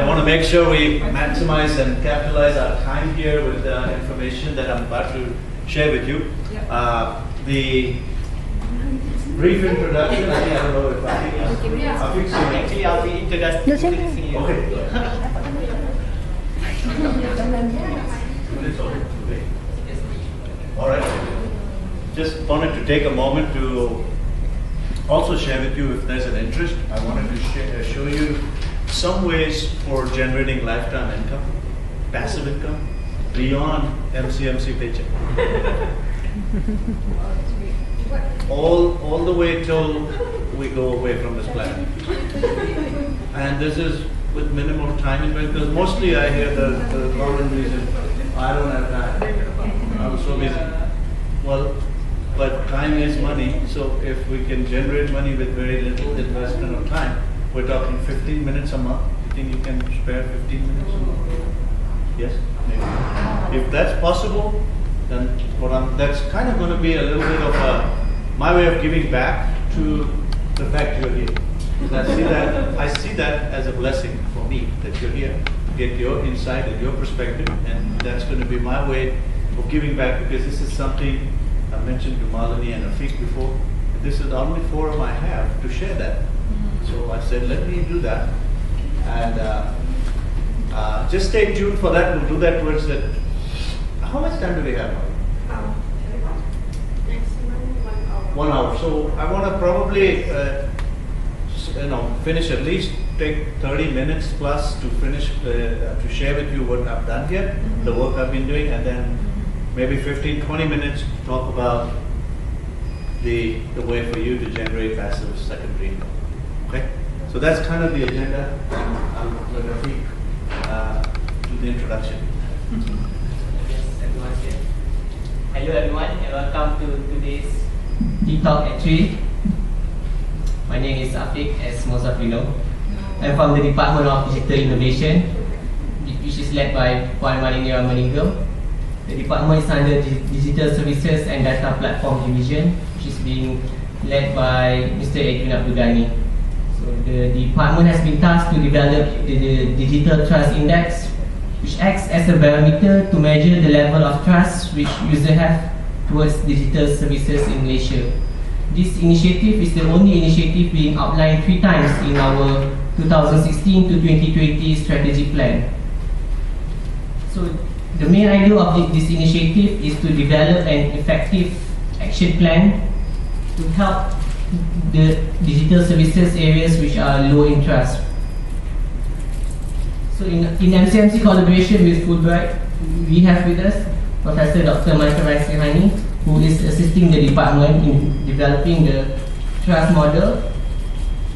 I want to make sure we maximize and capitalize our time here with the information that I'm about to share with you. The brief introduction, I don't know if Actually, I'll be introducing you. Okay. All right. Just wanted to take a moment to also share with you, if there's an interest, I wanted to show you some ways for generating lifetime income, passive income, beyond MCMC paycheck. all the way till we go away from this planet. And this is with minimal time investment, because mostly I hear the common reason, I don't have time, I'm so busy. Well, but time is money, so if we can generate money with very little investment of time, we're talking 15 minutes a month. You think you can spare 15 minutes a month? Yes? Maybe. If that's possible, then that's kind of going to be a little bit of my way of giving back to the fact you're here. Because I see that as a blessing for me, that you're here, to get your insight and your perspective, and that's going to be my way of giving back, because this is something I mentioned to Malini and Afiq before. This is the only forum I have to share that. So I said, let me do that. And just stay tuned for that. We'll do that towards that. How much time do we have? Maximum 1 hour. 1 hour. So I want to probably finish, at least take 30 minutes plus to finish, to share with you what I've done here, the work I've been doing, and then maybe 15-20 minutes to talk about the way for you to generate passive secondary income. Okay? So that's kind of the agenda. I'll let Rafiq do the introduction. Yes, everyone here. Hello everyone, and welcome to today's Talk at 3. My name is Afiq, as most of you know. I'm from the Department of Digital Innovation, which is led by Puan Malini Ramaningam. The department is under Digital Services and Data Platform Division, which is being led by Mr. Edwin Abdulghani. So the department has been tasked to develop the Digital Trust Index, which acts as a barometer to measure the level of trust which users have towards digital services in Malaysia. This initiative is the only initiative being outlined 3 times in our 2016 to 2020 strategy plan. So the main idea of this initiative is to develop an effective action plan to help the digital services areas which are low in trust. So in MCMC collaboration with Fulbright, we have with us Professor Dr. Michael Raisinghani, who is assisting the department in developing the trust model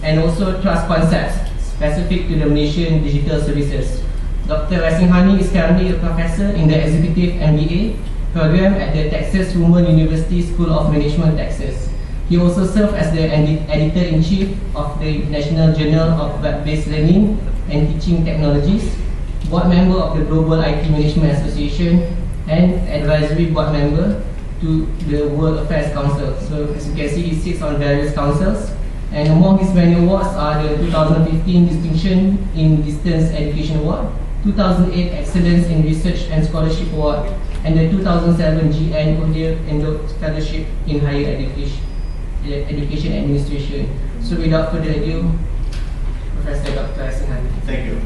and also trust concepts specific to the Malaysian digital services. Dr. Raisinghani is currently a professor in the Executive MBA program at the Texas Women University School of Management, Texas. He also served as the editor-in-chief of the International Journal of Web-Based Learning and Teaching Technologies, board member of the Global IT Management Association, and advisory board member to the World Affairs Council. So as you can see, he sits on various councils, and among his many awards are the 2015 Distinction in Distance Education Award, 2008 Excellence in Research and Scholarship Award, and the 2007 GN Endo Fellowship in Higher Education Administration. So without further ado, Professor Dr. Raisinghani. Thank you.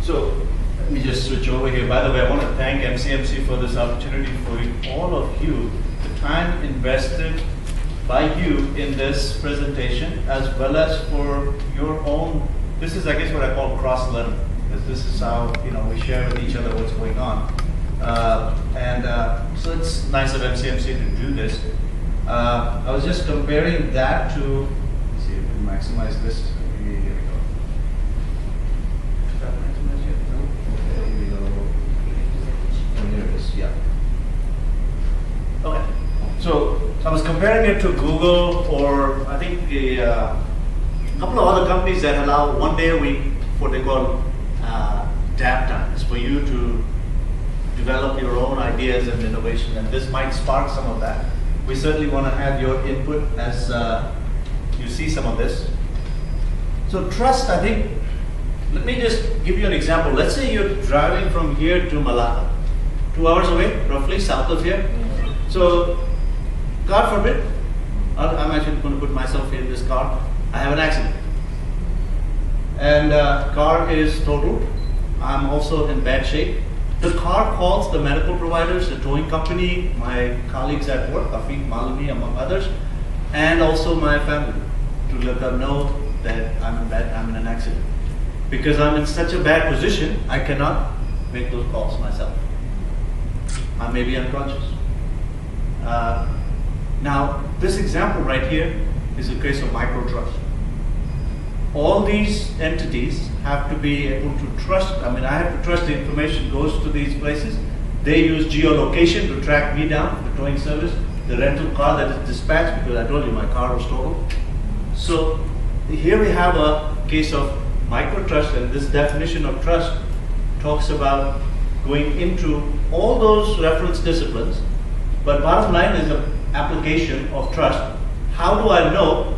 So let me just switch over here. By the way, I want to thank MCMC for this opportunity, for all of you, the time invested by you in this presentation, as well as for your own. This is, I guess, what I call cross-learning, because this is how we share with each other what's going on. So it's nice of MCMC to do this. I was just comparing that to, let's see if we maximize this. Here we go. Is that maximized yet? No? Okay, here we go. Oh, here it is, yeah. Okay, so I was comparing it to Google, or I think a couple of other companies that allow 1 day a week, what they call DAP time. It's for you to develop your own ideas and innovation, and this might spark some of that. We certainly want to have your input as you see some of this. So trust, I think, let me just give you an example. Let's say you're driving from here to Malacca, 2 hours away, roughly, south of here. So, God forbid, I'm actually going to put myself in this car. I have an accident. And car is totaled. I'm also in bad shape. The car calls the medical providers, the towing company, my colleagues at work, Afiq, Malini, among others, and also my family, to let them know that I'm in an accident. Because I'm in such a bad position, I cannot make those calls myself. I may be unconscious. Now, this example right here is a case of micro-trust. All these entities have to be able to trust, I have to trust the information goes to these places. They use geolocation to track me down, the towing service, the rental car that is dispatched, because I told you my car was totaled. So here we have a case of micro-trust, and this definition of trust talks about going into all those reference disciplines, but bottom line is an application of trust. How do I know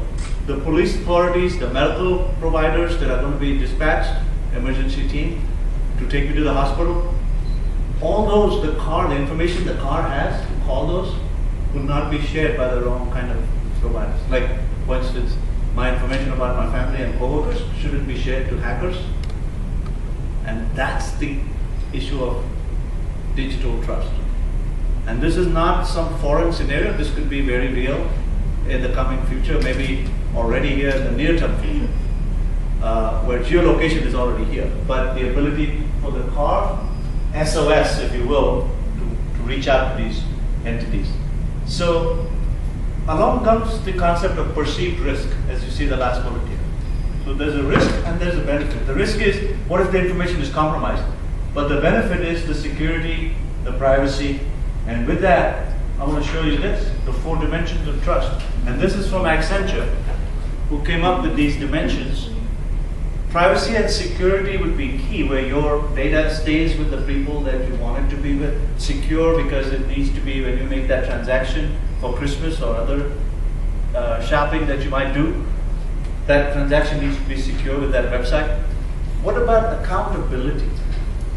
the police authorities, the medical providers that are going to be dispatched, emergency team, to take me to the hospital? All those, the information the car has to call those will not be shared by the wrong kind of providers. Like, for instance, my information about my family and co-workers shouldn't be shared to hackers. And that's the issue of digital trust. And this is not some foreign scenario. This could be very real in the coming future, maybe already here in the near-term future, where geolocation is already here. But the ability for the car, SOS, if you will, to reach out to these entities. So along comes the concept of perceived risk, as you see the last bullet here. So there's a risk and there's a benefit. The risk is, what if the information is compromised? But the benefit is the security, the privacy, and with that, I want to show you this, the 4 dimensions of trust. And this is from Accenture, who came up with these dimensions. Privacy and security would be key, where your data stays with the people that you want it to be with. Secure, because it needs to be when you make that transaction for Christmas or other shopping that you might do. That transaction needs to be secure with that website. What about accountability?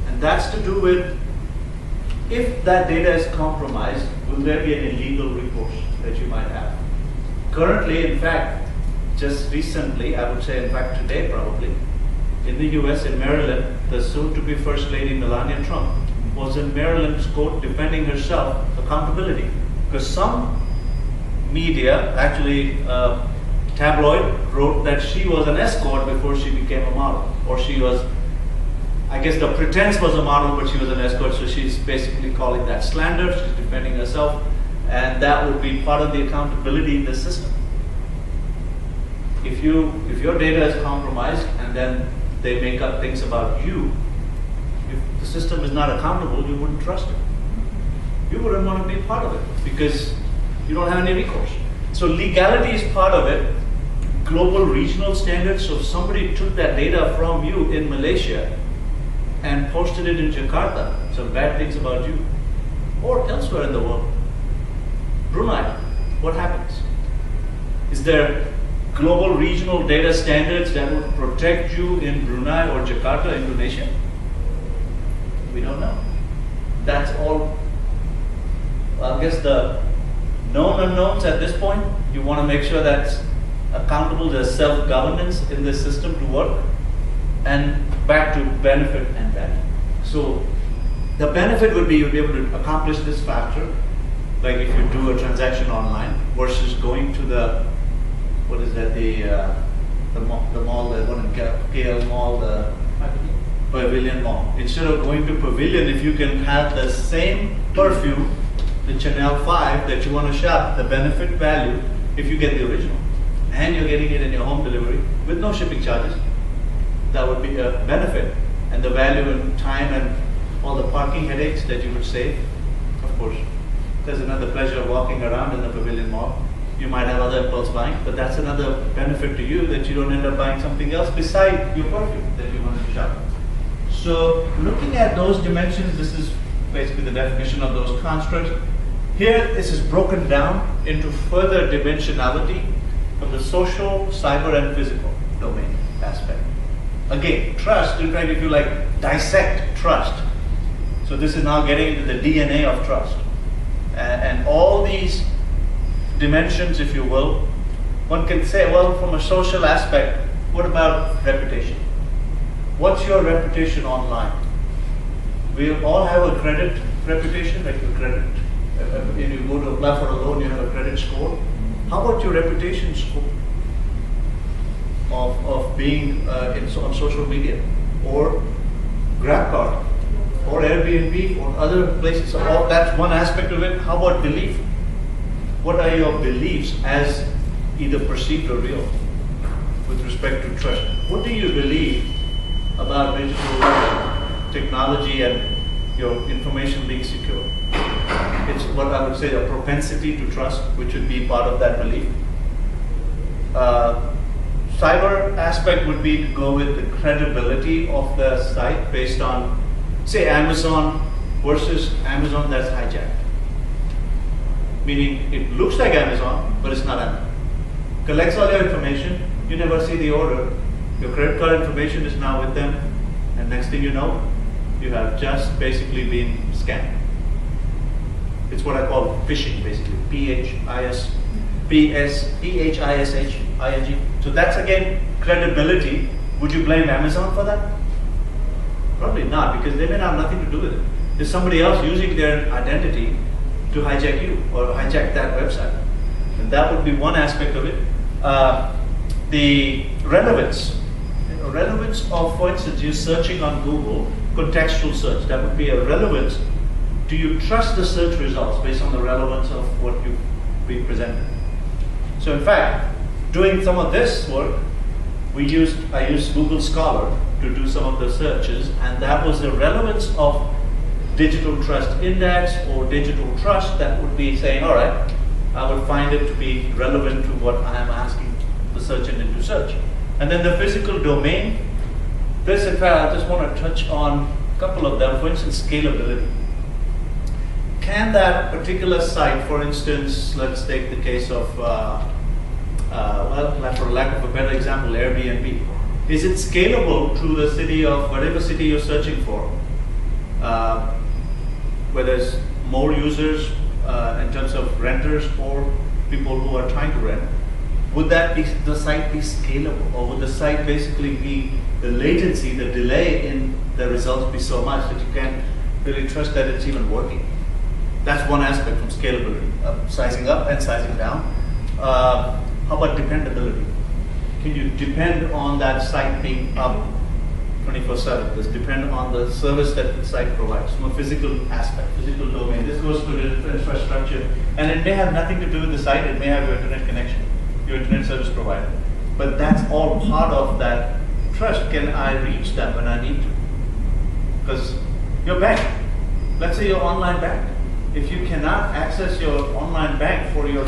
And that's to do with, if that data is compromised, will there be any legal recourse that you might have? Currently, in fact, just recently, I would say in fact today probably, in the US, in Maryland, the soon-to-be First Lady Melania Trump was in Maryland's court defending herself, accountability. Because some media, actually tabloid, wrote that she was an escort before she became a model. Or she was, I guess the pretense was a model, but she was an escort, so she's basically calling that slander. She's defending herself, and that would be part of the accountability in the system. If your data is compromised and then they make up things about you, if the system is not accountable, you wouldn't trust it. You wouldn't want to be part of it because you don't have any recourse. So legality is part of it. Global regional standards, so if somebody took that data from you in Malaysia and posted it in Jakarta, some bad things about you, or elsewhere in the world. Brunei, what happens? Is there global regional data standards that would protect you in Brunei or Jakarta, Indonesia? We don't know. That's all, I guess, the known unknowns at this point. You want to make sure that's accountable, there's self-governance in this system to work. And back to benefit and value. So the benefit would be you'd be able to accomplish this faster, like if you do a transaction online versus going to the, what is that, the mall, the one in KL Mall, the Pavilion Mall. Instead of going to Pavilion, if you can have the same perfume, the Chanel 5 that you want to shop, the benefit value, if you get the original, and you're getting it in your home delivery with no shipping charges, that would be a benefit. And the value in time and all the parking headaches that you would save, of course. There's another pleasure of walking around in the Pavilion Mall. You might have other impulse buying, but that's another benefit to you, that you don't end up buying something else beside your perfume that you want to shop. So looking at those dimensions, this is basically the definition of those constructs. Here, this is broken down into further dimensionality of the social, cyber, and physical domain. aspect. Again, trust, in fact, if you like dissect trust, so this is now getting into the DNA of trust. And all these dimensions, if you will, one can say, well, from a social aspect, what about reputation? What's your reputation online? We all have a credit reputation, like your credit. When you go to apply for a loan, you have a credit score. How about your reputation score of being on social media, or GrabCard, or Airbnb, or other places? So that's one aspect of it. How about belief? What are your beliefs as either perceived or real with respect to trust? What do you believe about digital technology and your information being secure? It's what I would say a propensity to trust, which would be part of that belief. Cyber aspect would be to go with the credibility of the site based on, say, Amazon versus Amazon that's hijacked. Meaning it looks like Amazon, but it's not Amazon. Collects all your information, you never see the order, your credit card information is now with them, and next thing you know, you have just basically been scammed. It's what I call phishing, basically. P-H-I-S-H-I-N-G. So that's again credibility. Would you blame Amazon for that? Probably not, because they may have nothing to do with it. There's somebody else using their identity to hijack you or hijack that website. And that would be one aspect of it. The relevance. Relevance of, for instance, you searching on Google, contextual search. That would be a relevance. Do you trust the search results based on the relevance of what you've been presented? So in fact, doing some of this work, I used Google Scholar to do some of the searches, and that was the relevance of digital trust index or digital trust that would be saying, all right, I would find it to be relevant to what I am asking the search engine to search. And then the physical domain, this in fact, I just want to touch on a couple of them. For instance, scalability. Can that particular site, for instance, let's take the case of, well, for lack of a better example, Airbnb. Is it scalable to the city of whatever city you're searching for? Where there's more users in terms of renters or people who are trying to rent. Would that be, the site be scalable, or would the site basically be, the latency, the delay in the results be so much that you can't really trust that it's even working? That's one aspect from scalability, sizing up and sizing down. How about dependability? Can you depend on that site being up 24/7? Does depend on the service that the site provides from a physical aspect, physical domain. This goes to the infrastructure, and it may have nothing to do with the site. It may have your internet connection, your internet service provider. But that's all part of that trust. Can I reach them when I need to? Because your bank, let's say your online bank, if you cannot access your online bank for your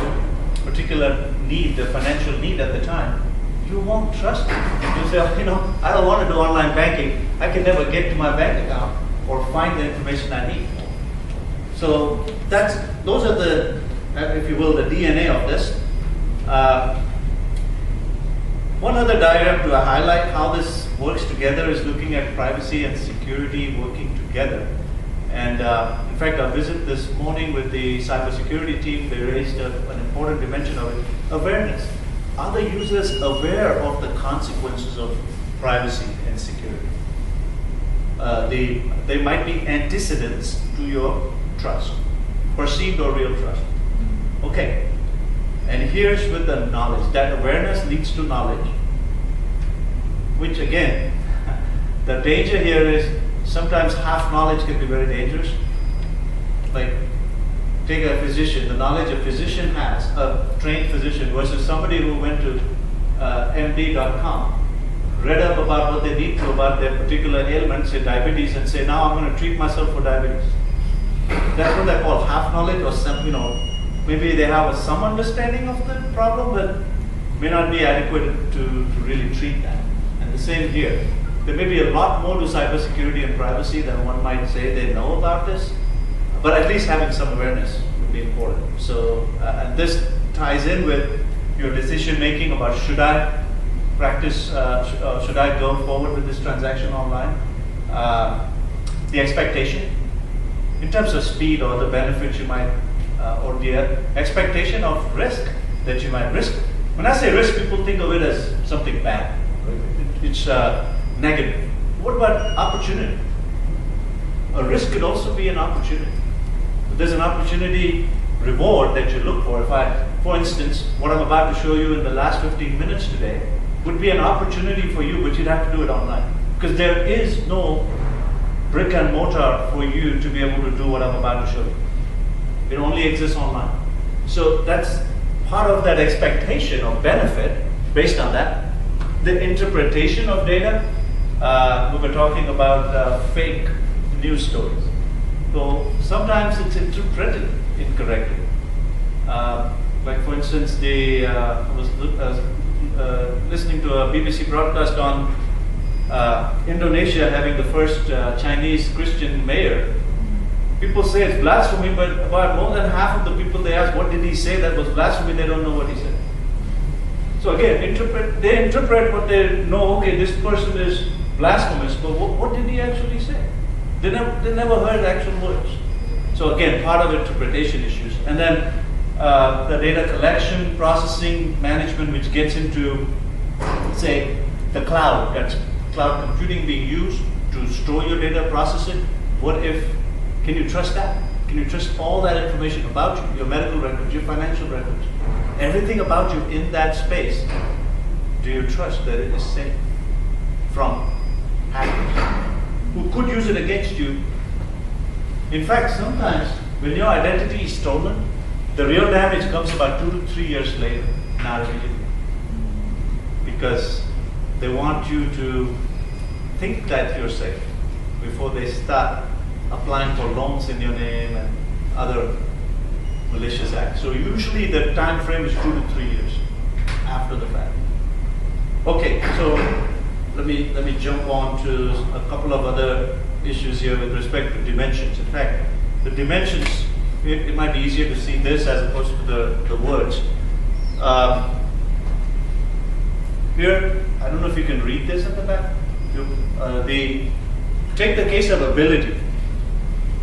particular need, the financial need at the time, you won't trust it. You say, oh, you know, I don't want to do online banking. I can never get to my bank account or find the information I need. So those are the, if you will, the DNA of this. One other diagram to highlight how this works together is looking at privacy and security working together. And in fact, I visited this morning with the cybersecurity team. They raised an important dimension of it, awareness. Are the users aware of the consequences of privacy and security? They might be antecedents to your trust, perceived or real trust. Okay, and here's with the knowledge. That awareness leads to knowledge, which again, the danger here is sometimes half knowledge can be very dangerous. Like, take a physician, the knowledge a physician has, a trained physician, versus somebody who went to MD.com, read up about what they need to about their particular ailment, say diabetes, and say, now I'm going to treat myself for diabetes. That's what they call half knowledge, or some, you know, maybe they have some understanding of the problem, but may not be adequate to really treat that. And the same here. There may be a lot more to cybersecurity and privacy than one might say they know about this, but at least having some awareness would be important. So, and this ties in with your decision making about should I practice, should I go forward with this transaction online? The expectation, in terms of speed or the benefits you might, or the expectation of risk that you might risk. When I say risk, people think of it as something bad. It's negative. What about opportunity? A risk could also be an opportunity. There's an opportunity reward that you look for. For instance, what I'm about to show you in the last 15 minutes today would be an opportunity for you, but you'd have to do it online. Because there is no brick and mortar for you to be able to do what I'm about to show you. It only exists online. So that's part of that expectation of benefit based on that. The interpretation of data, we were talking about fake news stories. So sometimes it's interpreted incorrectly. Like for instance, I was listening to a BBC broadcast on Indonesia having the first Chinese Christian mayor. People say it's blasphemy, but about more than half of the people they ask, what did he say that was blasphemy, they don't know what he said. So again, they interpret what they know, okay, this person is blasphemous, but what did he actually say? They never heard actual words. So again, part of interpretation issues. And then the data collection, processing, management, which gets into, say, the cloud. That's cloud computing being used to store your data, process it. Can you trust that? Can you trust all that information about you, your medical records, your financial records, everything about you in that space? Do you trust that it is safe from hackers who could use it against you? In fact, sometimes when your identity is stolen, the real damage comes about 2 to 3 years later, not immediately. Because they want you to think that you're safe before they start applying for loans in your name and other malicious acts. So usually the time frame is 2 to 3 years after the fact. Okay, so let me jump on to a couple of other issues here with respect to dimensions. In fact, the dimensions, it might be easier to see this as opposed to the words. Here, I don't know if you can read this at the back. Take the case of ability.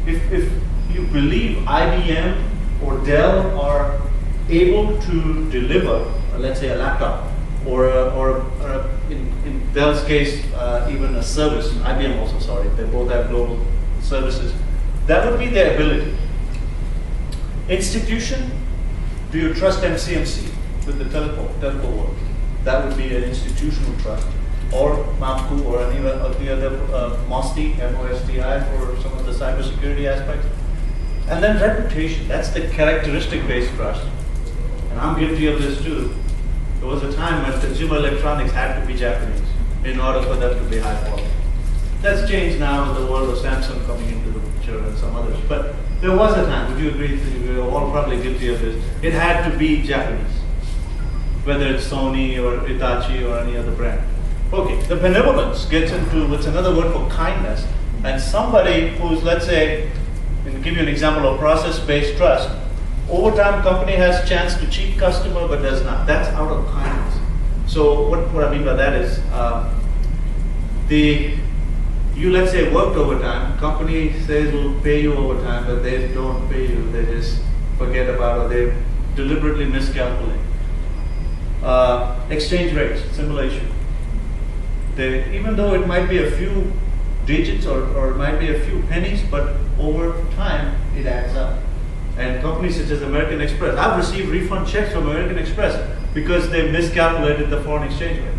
If you believe IBM or Dell are able to deliver, let's say a laptop, or in Dell's case, even a service, IBM also, sorry, they both have global services, that would be their ability. Institution, do you trust MCMC with the telco world? That would be an institutional trust. Or MAPCO or any of the other MOSTI, M-O-S-T-I for some of the cybersecurity aspects. And then reputation, that's the characteristic-based trust. And I'm guilty of this too. There was a time when consumer electronics had to be Japanese in order for them to be high quality. That's changed now with the world of Samsung coming into the picture and some others. But there was a time, would you agree, we're all probably guilty of this, it had to be Japanese. Whether it's Sony or Hitachi or any other brand. Okay, the benevolence gets into what's another word for kindness. And somebody who's, let's say, to give you an example of process-based trust, over time company has chance to cheat customer but does not. That's out of kindness. So what I mean by that is, you let's say worked overtime, company says we'll pay you overtime, but they don't pay you, they just forget about it, or they deliberately miscalculate. Exchange rates, simulation. Even though it might be a few digits or it might be a few pennies, but over time it adds up. And companies such as American Express, I've received refund checks from American Express because they miscalculated the foreign exchange rate.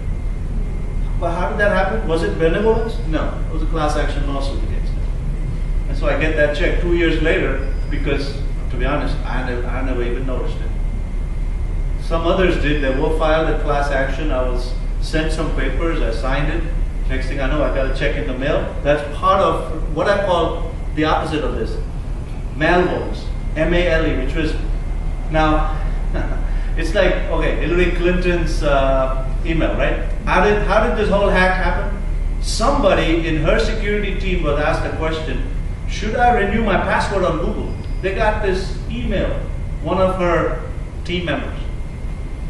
But how did that happen? Was it benevolence? No, it was a class action lawsuit against them. And so I get that check 2 years later because, to be honest, I never even noticed it. Some others did. They were filed a class action. I was sent some papers, I signed it. Next thing I know, I got a check in the mail. That's part of what I call the opposite of this. Malvoice, M-A-L-E, which was, now, it's like, okay, Hillary Clinton's email, right? How did this whole hack happen? Somebody in her security team was asked a question, should I renew my password on Google? They got this email, one of her team members.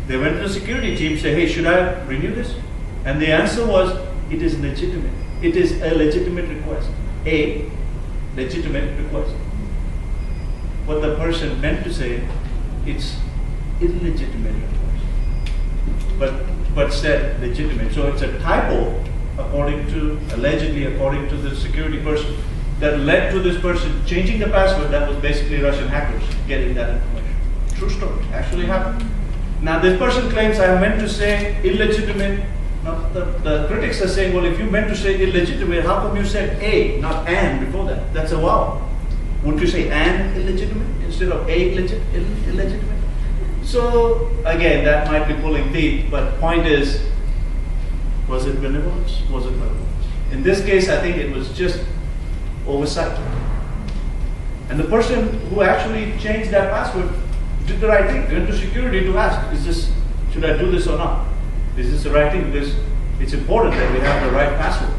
They went to the security team and said, hey, should I renew this? And the answer was, it is legitimate. It is a legitimate request. A legitimate request. What the person meant to say, it's illegitimate request. But said legitimate. So it's a typo, allegedly according to the security person, that led to this person changing the password. That was basically Russian hackers getting that information. True story, actually happened. Now this person claims I meant to say illegitimate. Now the critics are saying, well, if you meant to say illegitimate, how come you said A, not and before that? That's a wow. Would you say and illegitimate instead of A illegitimate? So again, that might be pulling teeth, but point is, was it benevolence? Was it benevolence? In this case, I think it was just oversight. And the person who actually changed that password did the right thing, went to security to ask, should I do this or not? Is this the right thing? Because it's important that we have the right password.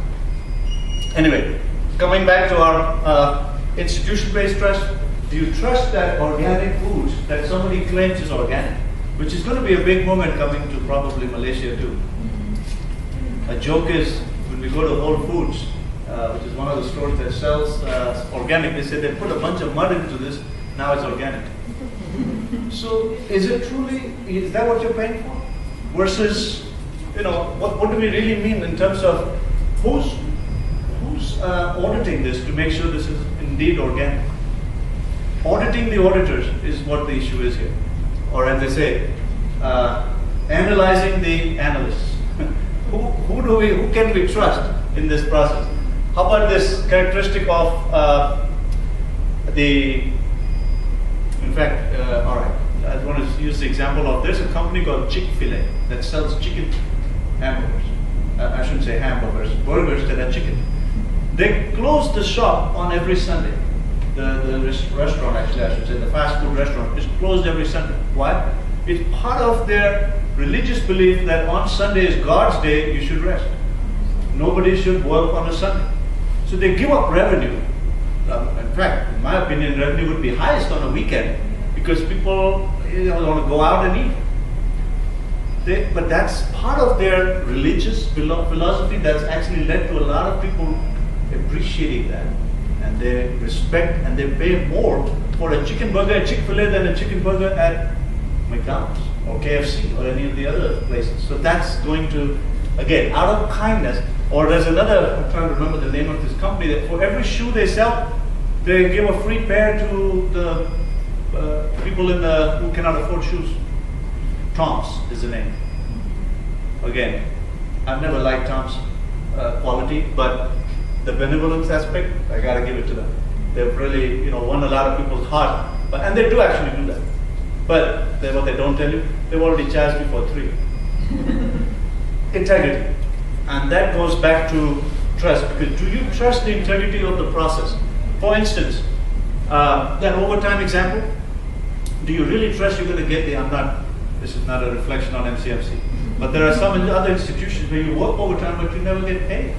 Anyway, coming back to our institution-based trust, do you trust that organic foods that somebody claims is organic? Which is going to be a big moment coming to probably Malaysia too. A joke is, when we go to Whole Foods, which is one of the stores that sells organic, they said they put a bunch of mud into this, now it's organic. So is it truly, is that what you're paying for? Versus, what do we really mean in terms of who's auditing this to make sure this is indeed organic? Auditing the auditors is what the issue is here. Or as they say, analyzing the analysts. Who can we trust in this process? How about this characteristic of in fact, all right, I want to use the example of, there's a company called Chick-fil-A that sells chicken hamburgers. I shouldn't say hamburgers, burgers that are chicken. They close the shop on every Sunday. The restaurant, actually, I should say, the fast food restaurant is closed every Sunday. Why? It's part of their religious belief that on Sunday is God's day, you should rest. Nobody should work on a Sunday. So they give up revenue. In fact, in my opinion, revenue would be highest on a weekend because people want to go out and eat. But that's part of their religious philosophy that's actually led to a lot of people appreciating that. And they respect and they pay more for a chicken burger at Chick-fil-A than a chicken burger at McDonald's or KFC or any of the other places. So that's going to, again, out of kindness. Or there's another, I'm trying to remember the name of this company, that for every shoe they sell, they give a free pair to the people who cannot afford shoes. Tom's is the name. Again, I've never liked Tom's quality, but the benevolence aspect, I gotta give it to them. They've really, won a lot of people's heart, and they do actually do that. But what they don't tell you, they've already charged you for 3. Integrity. And that goes back to trust, because do you trust the integrity of the process? For instance, that overtime example, do you really trust you're going to get this is not a reflection on MCMC, but there are some other institutions where you work overtime but you never get paid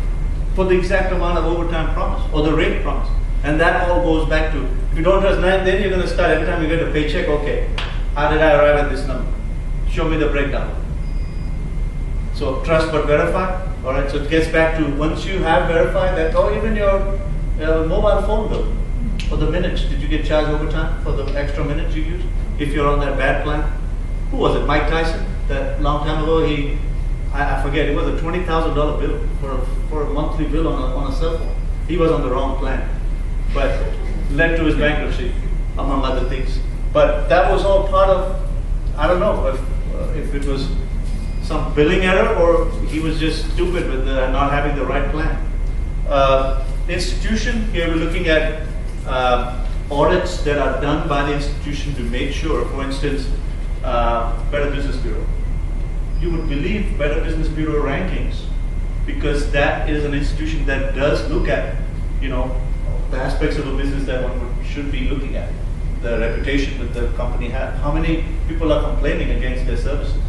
for the exact amount of overtime promised, or the rate promised. And that all goes back to, if you don't trust, then you're going to start, every time you get a paycheck, okay, how did I arrive at this number? Show me the breakdown. So trust but verify. All right, so it gets back to, once you have verified that, or even your mobile phone bill for the minutes, did you get charged overtime for the extra minutes you used? If you're on that bad plan. Who was it, Mike Tyson? That long time ago, I forget, it was a $20,000 bill for a monthly bill on a cell phone. He was on the wrong plan, but led to his bankruptcy, among other things. But that was all part of, I don't know if it was some billing error or he was just stupid with not having the right plan. Institution, here we're looking at audits that are done by the institution to make sure, for instance, Better Business Bureau. You would believe Better Business Bureau rankings because that is an institution that does look at, the aspects of a business that one should be looking at. The reputation that the company has, how many people are complaining against their services.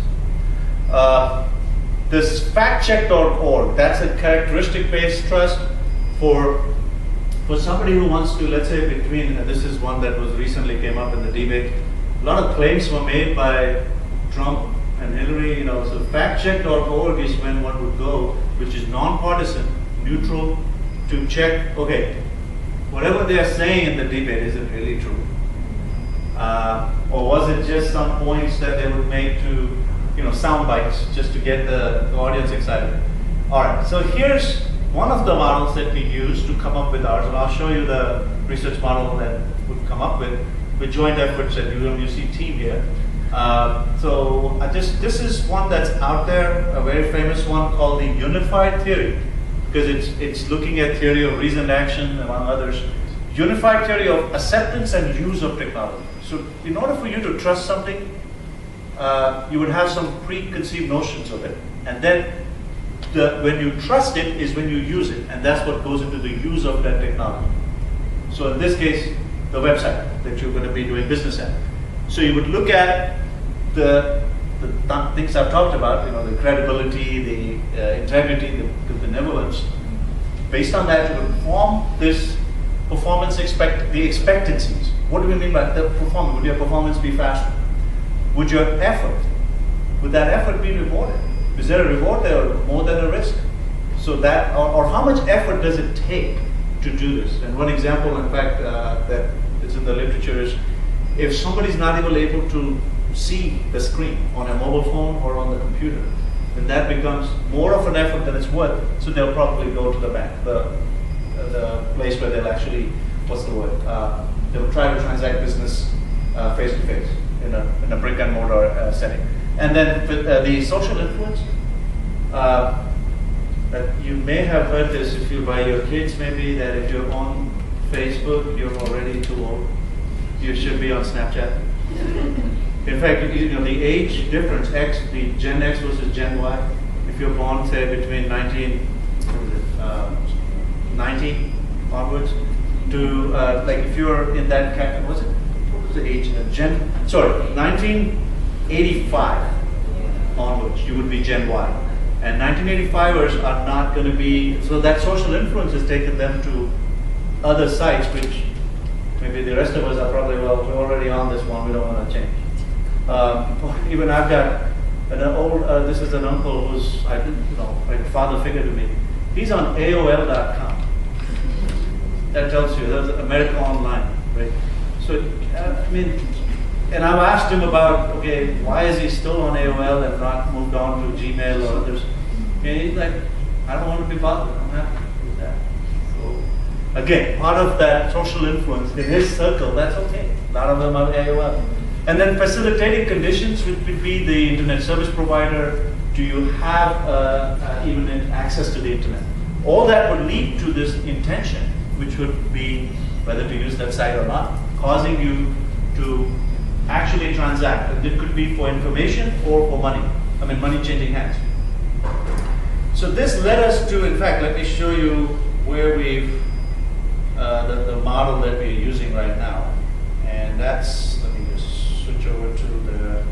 This factcheck.org, that's a characteristic-based trust for somebody who wants to, let's say this is one that was recently came up in the debate. A lot of claims were made by Trump And Hillary, so factcheck.org is when one would go, which is non-partisan, neutral, to check, okay, whatever they are saying in the debate, is it really true? Or was it just some points that they would make to, sound bites, just to get the audience excited? All right, so here's one of the models that we use to come up with ours, and I'll show you the research model that we've come up with joint efforts at UC team here. This is one that's out there, a very famous one called the unified theory, because it's looking at theory of reasoned action, among others. Unified theory of acceptance and use of technology. So in order for you to trust something, you would have some preconceived notions of it. And then when you trust it is when you use it. And that's what goes into the use of that technology. So in this case, the website that you're going to be doing business at. So you would look at the things I've talked about, the credibility, the integrity, the benevolence. Based on that, you would form this performance the expectancies. What do we mean by the performance? Would your performance be faster? Would that effort be rewarded? Is there a reward there or more than a risk? So that, or how much effort does it take to do this? And one example, in fact, that is in the literature is, if somebody's not even able to see the screen on a mobile phone or on the computer, then that becomes more of an effort than it's worth. So they'll probably go to the bank, the place where they'll actually, they'll try to transact business face to face in a brick and mortar setting. And then with the social influence, that you may have heard this if you by your kids maybe, that if you're on Facebook, you're already too old. You should be on Snapchat. In fact, the age difference, the Gen X versus Gen Y, if you're born, say, between 1990 onwards, to, like if you're in that category, what was the age? 1985 onwards, you would be Gen Y. And 1985ers are not going to be, so that social influence has taken them to other sites, which maybe the rest of us are probably, well, we're already on this one, we don't want to change. Even I've got an old, this is an uncle who's, like a father figure to me. He's on AOL.com. That tells you, that's America Online, right? So, and I've asked him about, okay, why is he still on AOL and not moved on to Gmail or others? And he's like, I don't want to be bothered, I'm happy with that. So, again, part of that social influence in his circle, that's okay. A lot of them are AOL. And then facilitating conditions, which would be the internet service provider. Do you have even access to the internet? All that would lead to this intention, which would be whether to use that site or not, causing you to actually transact. And it could be for information or for money. Money changing hands. So this led us to, in fact, let me show you where we've, the model that we're using right now. And that's, let me just switch over to the,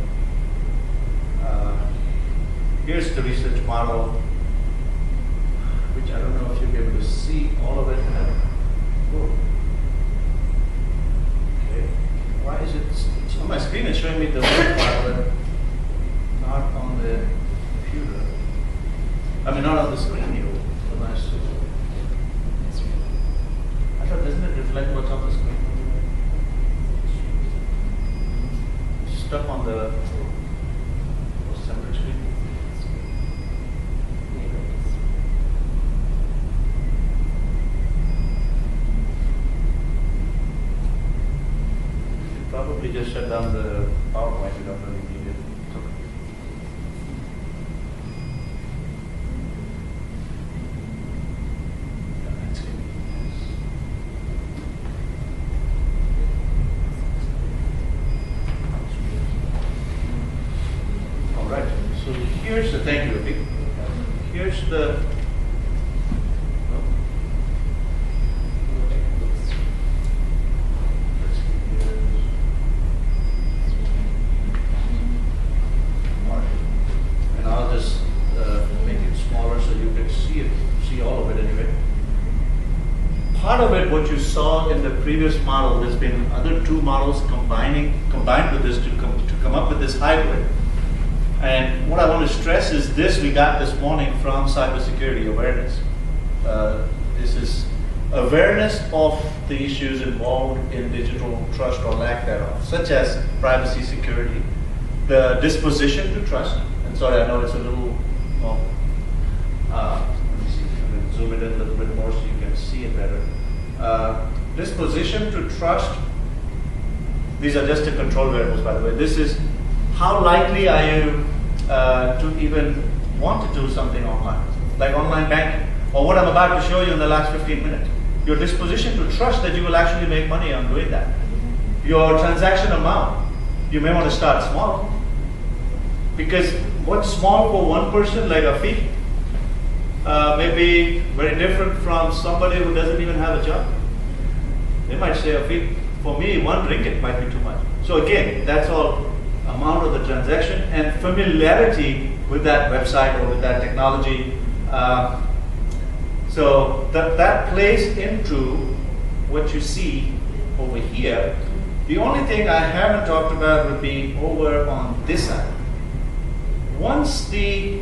here's the research model, which I don't know if you'll be able to see all of it. Okay, why is it, on my screen it's showing me the word file, but not on the computer. Not on the screen here. I thought, doesn't it reflect what's on the screen? Stuck on the separate screen. You probably just shut down the PowerPoint, you don't really need it. Here's the, thank you, here's the, and I'll just make it smaller so you can see all of it anyway. Part of it, what you saw in the previous model, there's been other two models combined with this to come up with this hybrid. And what I want to stress is this we got this morning from cybersecurity awareness. This is awareness of the issues involved in digital trust or lack thereof, such as privacy, security, the disposition to trust. And sorry, I know it's a little, well, let me see, I'm going to zoom it in a little bit more so you can see it better. Disposition to trust, these are just the control variables, by the way. This is how likely are you to even want to do something online, like online banking, or what I'm about to show you in the last 15 minutes. Your disposition to trust that you will actually make money on doing that. Your transaction amount, you may want to start small, because what's small for one person, like a fee, may be very different from somebody who doesn't even have a job. They might say a fee, for me, 1 ringgit might be too much. So again, that's all amount of the transaction and familiarity with that website or with that technology. So that plays into what you see over here. The only thing I haven't talked about would be over on this side. Once the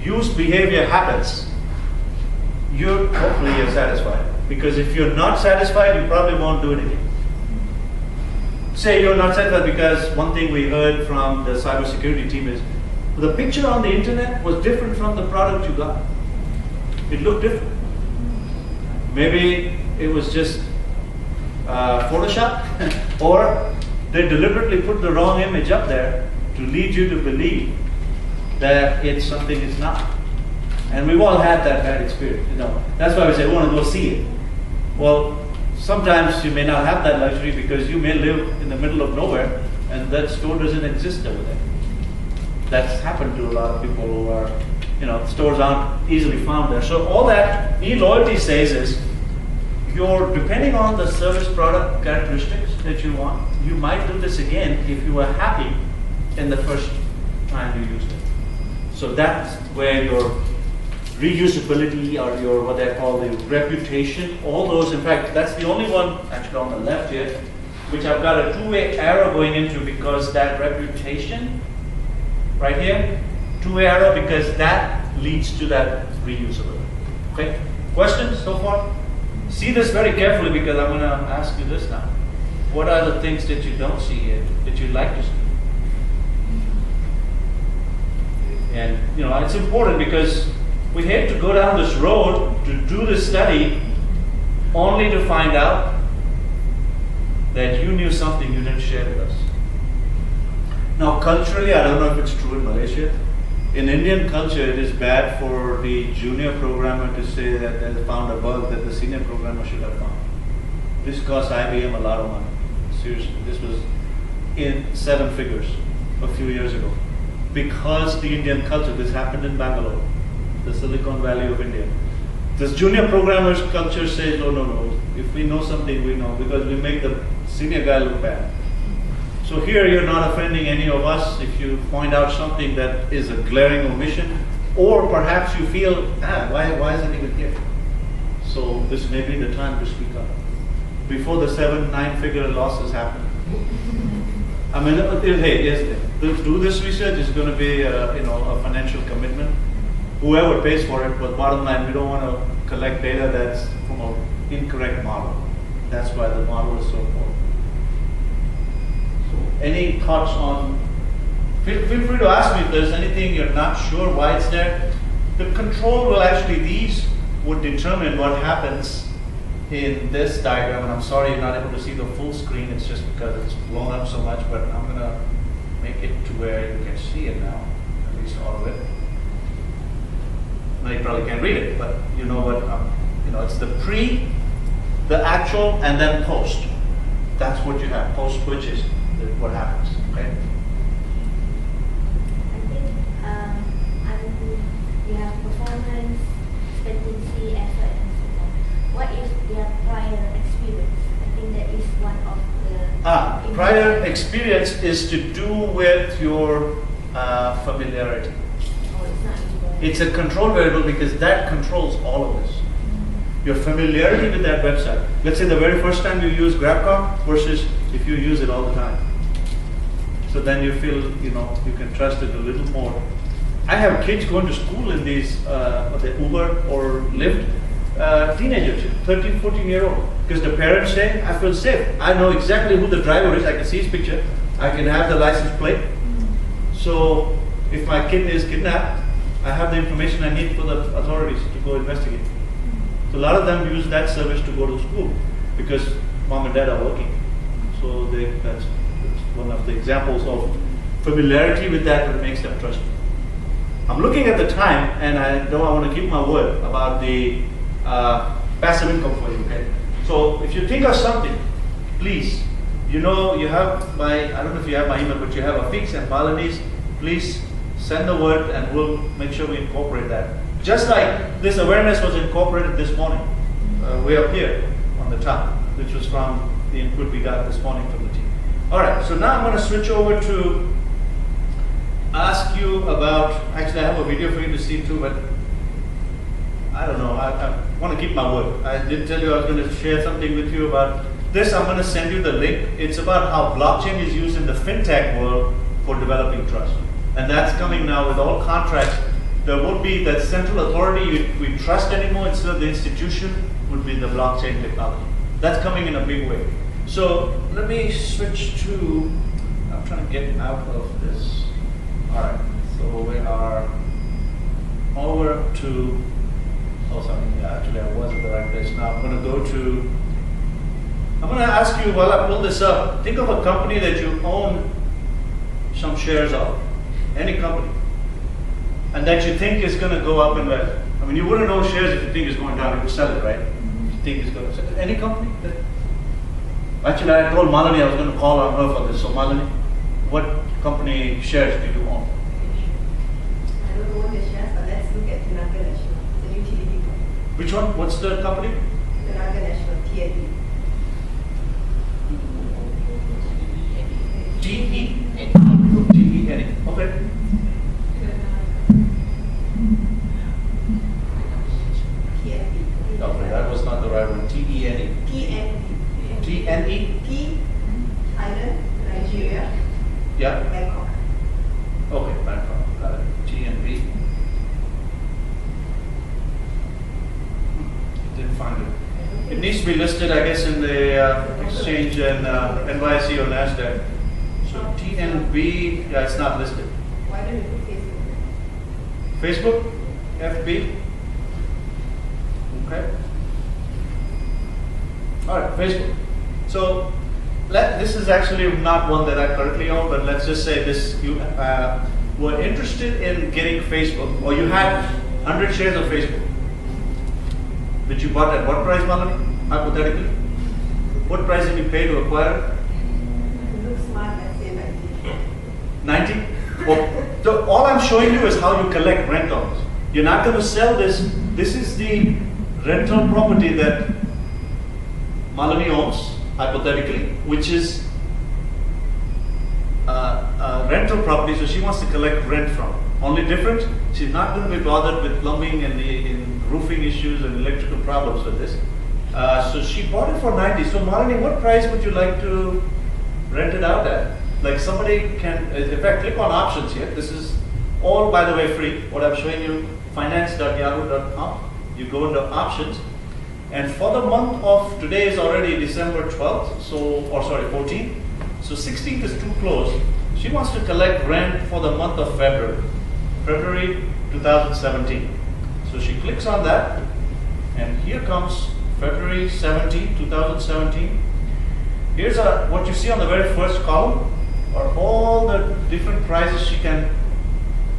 use behavior happens, hopefully you're satisfied. Because if you're not satisfied, you probably won't do it again. Say you're not satisfied because one thing we heard from the cybersecurity team is the picture on the internet was different from the product you got. It looked different. Maybe it was just Photoshop, or they deliberately put the wrong image up there to lead you to believe that it's something it's not. And we've all had that bad experience, you know. That's why we say we want to go see it. Well, sometimes you may not have that luxury because you may live in the middle of nowhere and that store doesn't exist over there. That's happened to a lot of people who are, you know, stores aren't easily found there. So all that e-loyalty says is, depending on the service product characteristics that you want, you might do this again if you were happy in the first time you used it. So that's where your reusability or your, what they call the reputation, all those, in fact, that's the only one actually on the left here, which I've got a two-way arrow going into because that reputation, right here, two-way arrow because that leads to that reusability. Okay, questions so far? See this very carefully because I'm going to ask you this now. What are the things that you don't see here that you'd like to see? And you know, it's important because we hate to go down this road to do this study only to find out that you knew something you didn't share with us. Now culturally, I don't know if it's true in Malaysia. In Indian culture, it is bad for the junior programmer to say that they found a bug that the senior programmer should have found. This cost IBM a lot of money. Seriously, this was in 7 figures a few years ago. Because the Indian culture, this happened in Bangalore, the Silicon Valley of India. This junior programmer's culture says, no, no, no, if we know something, we know, because we make the senior guy look bad. So here you're not offending any of us if you point out something that is a glaring omission, or perhaps you feel, why is it even here? So this may be the time to speak up, before the 7-9-figure losses happen. I mean, hey, yes, to do this research is going to be you know, a financial commitment. Whoever pays for it, but bottom line, we don't want to collect data that's from an incorrect model. That's why the model is so important. So, any thoughts on? Feel free to ask me if there's anything you're not sure why it's there. The control will actually, these would determine what happens in this diagram, and I'm sorry you're not able to see the full screen, it's just because it's blown up so much, but I'm going to make it to where you can see it now, at least all of it. Now you probably can't read it, but you know what, you know, it's the pre, the actual, and then post. That's what you have, post which is what happens, okay? I think you have performance, expectancy, effort, and so on. What is their prior experience? I think that is one of the... prior experience is to do with your familiarity. Oh, it's not even... It's a control variable because that controls all of this. Your familiarity with that website. Let's say the very first time you use GrabCom versus if you use it all the time. So then you feel, you know, you can trust it a little more. I have kids going to school in these, Uber or Lyft, teenagers, 13, 14-year-old, because the parents say, I feel safe. I know exactly who the driver is. I can see his picture. I can have the license plate. So if my kid is kidnapped, I have the information I need for the authorities to go investigate. So a lot of them use that service to go to school because mom and dad are working. So that's one of the examples of familiarity with that makes them trust me. I'm looking at the time, and I know I want to keep my word about the passive income for you, okay? So if you think of something, please, you know, you have my, I don't know if you have my email, but you have a fix and Balinese, please send the word and we'll make sure we incorporate that. Just like this awareness was incorporated this morning, way up here on the top, which was from the input we got this morning from the team. All right, so now I'm going to switch over to ask you about, actually I have a video for you to see too, but I don't know, I want to keep my word. I did tell you I was going to share something with you about this. I'm going to send you the link. It's about how blockchain is used in the fintech world for developing trust. And that's coming now with all contracts. There won't be that central authority we trust anymore. Instead of the institution would be the blockchain technology. That's coming in a big way. So let me switch to, I'm trying to get out of this. All right, so we are over to, oh sorry, yeah, actually I was at the right place. Now I'm going to go to, I'm going to ask you while I pull this up, think of a company that you own some shares of, any company, and that you think is going to go up in value. I mean, you wouldn't own shares if you think it's going down, you would sell it, right? You think it's going to sell it. Any company? Actually, I told Malini I was going to call on her for this. So Malini, what company shares do you own? I don't own the shares, but let's look at Tenaga Nasional, the utility company. Which one? What's the company? Tenaga Nasional, TNB. T-E-N-E. Okay. TNB. Okay, that was not the right one. T-E-N-E. TNB. T-N-E? T, Thailand, Nigeria, Yeah. Bangkok. Okay, Bangkok. Got it. T-N-B. Didn't find it. It needs to be listed, I guess, in the exchange and NYSE or NASDAQ. So TNB, yeah, it's not listed. Why don't you put Facebook? Facebook? FB? Okay. All right, Facebook. So this is actually not one that I currently own, but let's just say this: you were interested in getting Facebook, or you had 100 shares of Facebook, which you bought at what price, Malini? Hypothetically, what price did you pay to acquire it? You look smart, let's say 90. 90? Well, so all I'm showing you is how you collect rent on this. You're not going to sell this. This is the rental property that Malini owns, hypothetically, which is rental property, so she wants to collect rent from. Only difference, she's not going to be bothered with plumbing and in roofing issues and electrical problems with this. So she bought it for 90. So Malini, what price would you like to rent it out at? Like somebody can, in fact, click on options here. This is all, by the way, free. What I'm showing you, finance.yahoo.com. You go into options. And for the month of, today is already December 12th, so, or sorry, 14th. So 16th is too close. She wants to collect rent for the month of February 2017. So she clicks on that, and here comes February 17, 2017. Here's what you see on the very first column are all the different prices she can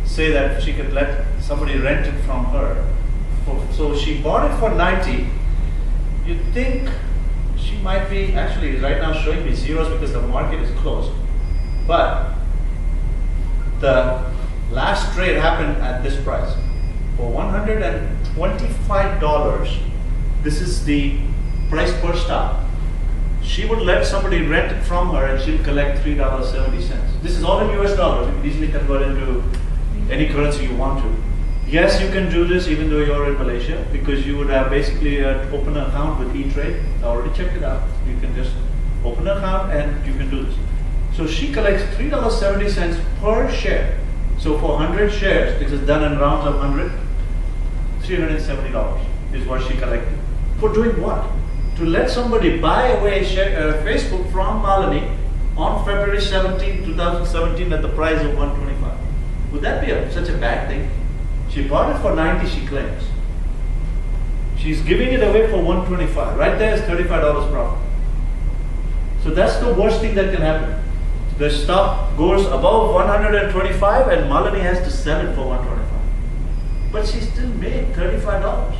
say that she could let somebody rent it from her. So she bought it for 90. You think she might be, actually right now showing me zeros because the market is closed. But the last trade happened at this price. For $125, this is the price per stock. She would let somebody rent it from her and she'll collect $3.70. This is all in US dollars. You can easily convert into any currency you want to. Yes, you can do this even though you're in Malaysia, because you would have basically open an account with E-Trade. I already checked it out. You can just open an account and you can do this. So she collects $3.70 per share. So for 100 shares, this is done in rounds of 100, $370 is what she collected. For doing what? To let somebody buy away Facebook from Malini on February 17, 2017 at the price of $125. Would that be such a bad thing? She bought it for 90, she claims. She's giving it away for 125. Right there is $35 profit. So that's the worst thing that can happen. The stock goes above 125 and Malini has to sell it for 125. But she still made $35.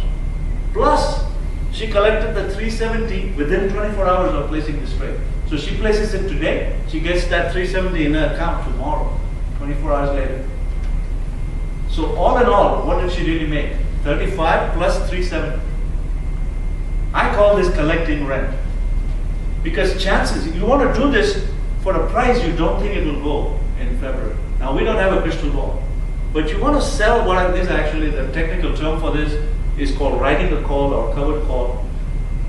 Plus, she collected the 370 within 24 hours of placing this trade. So she places it today, she gets that 370 in her account tomorrow, 24 hours later. So all in all, what did she really make? 35 plus 370. I call this collecting rent. Because chances, you want to do this for a price you don't think it will go in February. Now we don't have a crystal ball. But you want to sell what is actually the technical term for this is called writing a call or covered call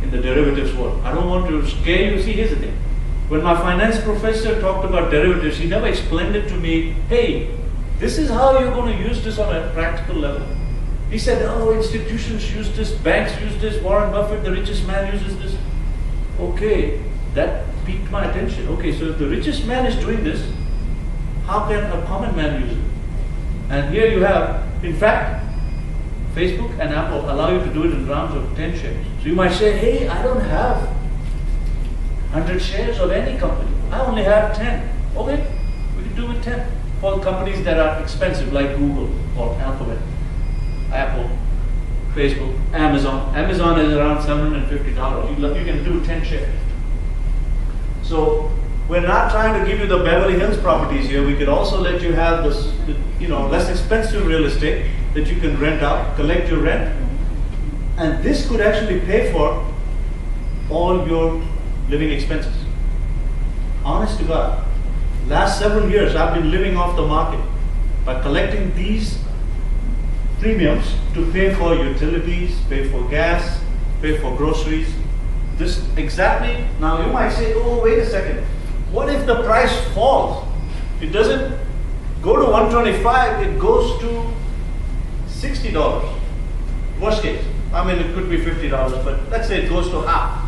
in the derivatives world. I don't want to scare you. See, here's the thing. When my finance professor talked about derivatives, he never explained it to me, hey, this is how you're going to use this on a practical level. He said, oh, institutions use this, banks use this, Warren Buffett, the richest man uses this. Okay, that piqued my attention. Okay, so if the richest man is doing this, how can a common man use it? And here you have, in fact, Facebook and Apple allow you to do it in rounds of 10 shares. So you might say, hey, I don't have 100 shares of any company. I only have 10. Okay, we can do with 10. For companies that are expensive like Google or Alphabet, Apple, Facebook, Amazon. Amazon is around $750. You can do 10 shares. So we're not trying to give you the Beverly Hills properties here. We could also let you have this, less expensive real estate that you can rent out, collect your rent, and this could actually pay for all your living expenses. Honest to God, last several years I've been living off the market by collecting these premiums to pay for utilities, pay for gas, pay for groceries. This exactly, now you might say, oh, wait a second. What if the price falls? It doesn't go to 125, it goes to $60. Worst case. I mean, it could be $50, but let's say it goes to half.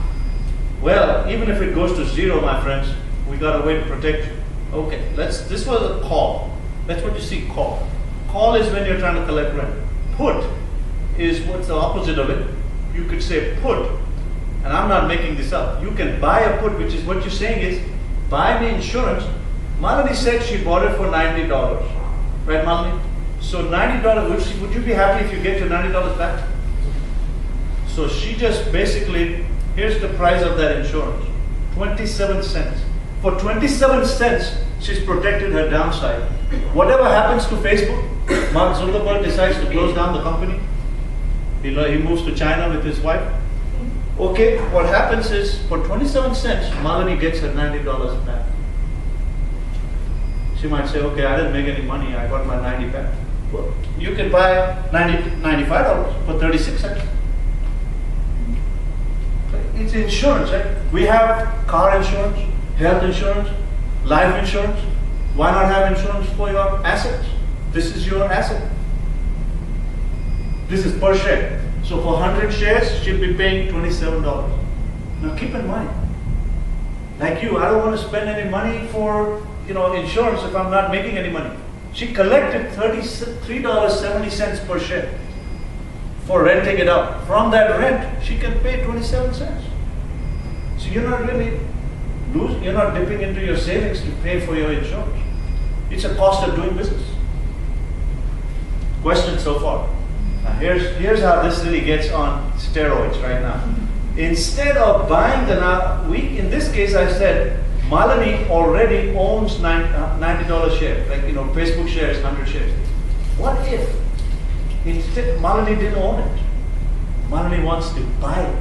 Well, even if it goes to zero, my friends, we got a way to protect you. Okay, this was a call. That's what you see, call. Call is when you're trying to collect rent. Put is what's the opposite of it. You could say put, and I'm not making this up. You can buy a put, which is what you're saying is, buy me insurance. Malini said she bought it for $90. Right, Malini? So $90, would you be happy if you get your $90 back? So she just basically, here's the price of that insurance, 27 cents. For 27 cents, she's protected her downside. Whatever happens to Facebook, Mark Zuckerberg decides to close down the company. He moves to China with his wife. Okay, what happens is, for 27 cents, Malini gets her $90 back. She might say, okay, I didn't make any money, I got my 90 back. Well, you can buy $95 for 36 cents. It's insurance, right? We have car insurance, health insurance, life insurance. Why not have insurance for your assets? This is your asset. This is per share. So for 100 shares, she'll be paying $27. Now keep in mind, like you, I don't want to spend any money for insurance if I'm not making any money. She collected $33.70 per share for renting it out. From that rent, she can pay 27 cents. So you're not really you're not dipping into your savings to pay for your insurance. It's a cost of doing business. Question so far. Now here's how this really gets on steroids right now. Instead of buying in this case I said, Malini already owns $90 share, like Facebook shares, 100 shares. What if instead Malini didn't own it? Malini wants to buy it.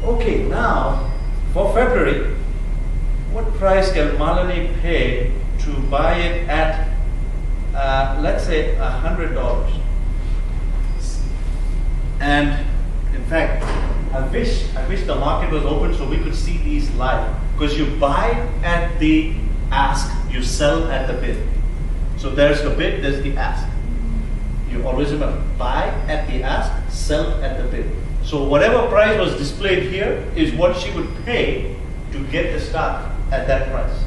Okay, now for February, what price can Malini pay to buy it at, let's say, $100? And in fact, I wish the market was open so we could see these live. Because you buy at the ask, you sell at the bid. So there's the bid, there's the ask. You always remember, buy at the ask, sell at the bid. So whatever price was displayed here is what she would pay to get the stock at that price.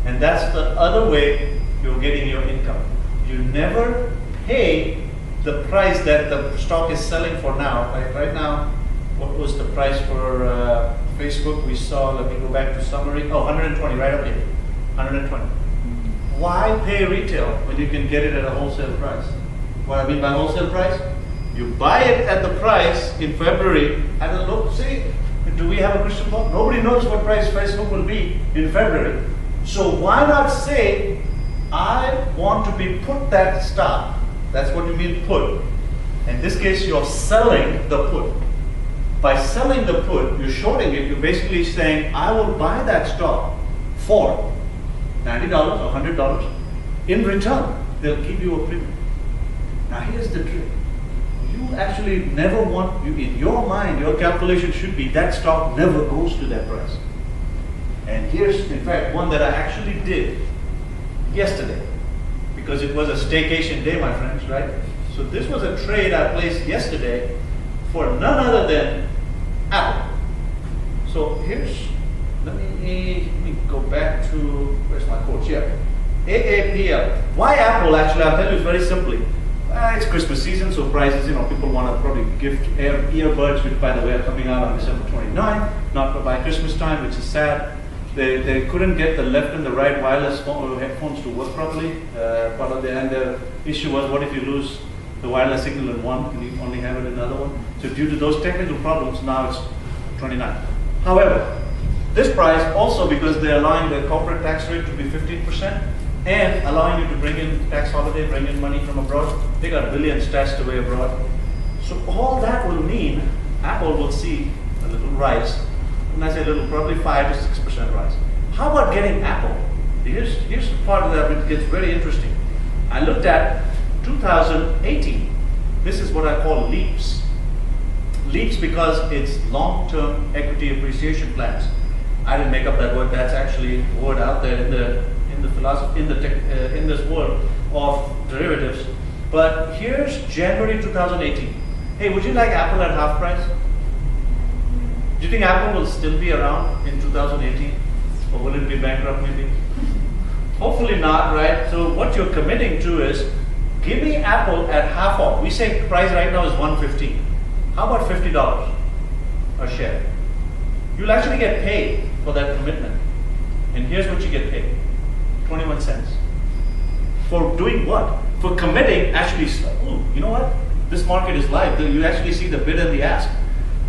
And that's the other way you're getting your income. You never pay the price that the stock is selling for now. Like right now, what was the price for Facebook? We saw, let me go back to summary. Oh, 120, right up here, 120. Why pay retail when you can get it at a wholesale price? What I mean by wholesale price? You buy it at the price in February, and then look, see, do we have a crystal ball? Nobody knows what price Facebook will be in February. So why not say, I want to be put that stock. That's what you mean put. In this case, you're selling the put. By selling the put, you're shorting it, you're basically saying, I will buy that stock for $90 or $100. In return, they'll give you a premium. Now here's the trick. You actually never want, in your mind, your calculation should be that stock never goes to that price. And here's, in fact, one that I actually did yesterday, because it was a staycation day, my friends, right? So this was a trade I placed yesterday for none other than Apple. So here's, let me go back to, where's my quotes here? AAPL. Why Apple? Actually, I'll tell you very simply. It's Christmas season, so prices, people want to probably gift earbuds, which by the way are coming out on December 29th, not by Christmas time, which is sad. They couldn't get the left and the right wireless headphones to work properly. And the issue was, what if you lose the wireless signal in one and you only have it in another one? So due to those technical problems, now it's 29. However, this price also, because they're allowing the corporate tax rate to be 15% and allowing you to bring in tax holiday, bring in money from abroad, they got billions stashed away abroad. So all that will mean Apple will see a little rise. When I say little, probably 5 to 6% rise. How about getting Apple? Here's the part of that which gets very interesting. I looked at 2018. This is what I call LEAPs. LEAPs because it's long-term equity appreciation plans. I didn't make up that word. That's actually a word out there in the philosophy, in this world of derivatives. But here's January 2018. Hey, would you like Apple at half price? Do you think Apple will still be around in 2018? Or will it be bankrupt maybe? Hopefully not, right? So what you're committing to is, give me Apple at half off. We say price right now is $115. How about $50 a share? You'll actually get paid for that commitment. And here's what you get paid. 21 cents. For doing what? For committing, actually, oh, you know what? This market is live. You actually see the bid and the ask.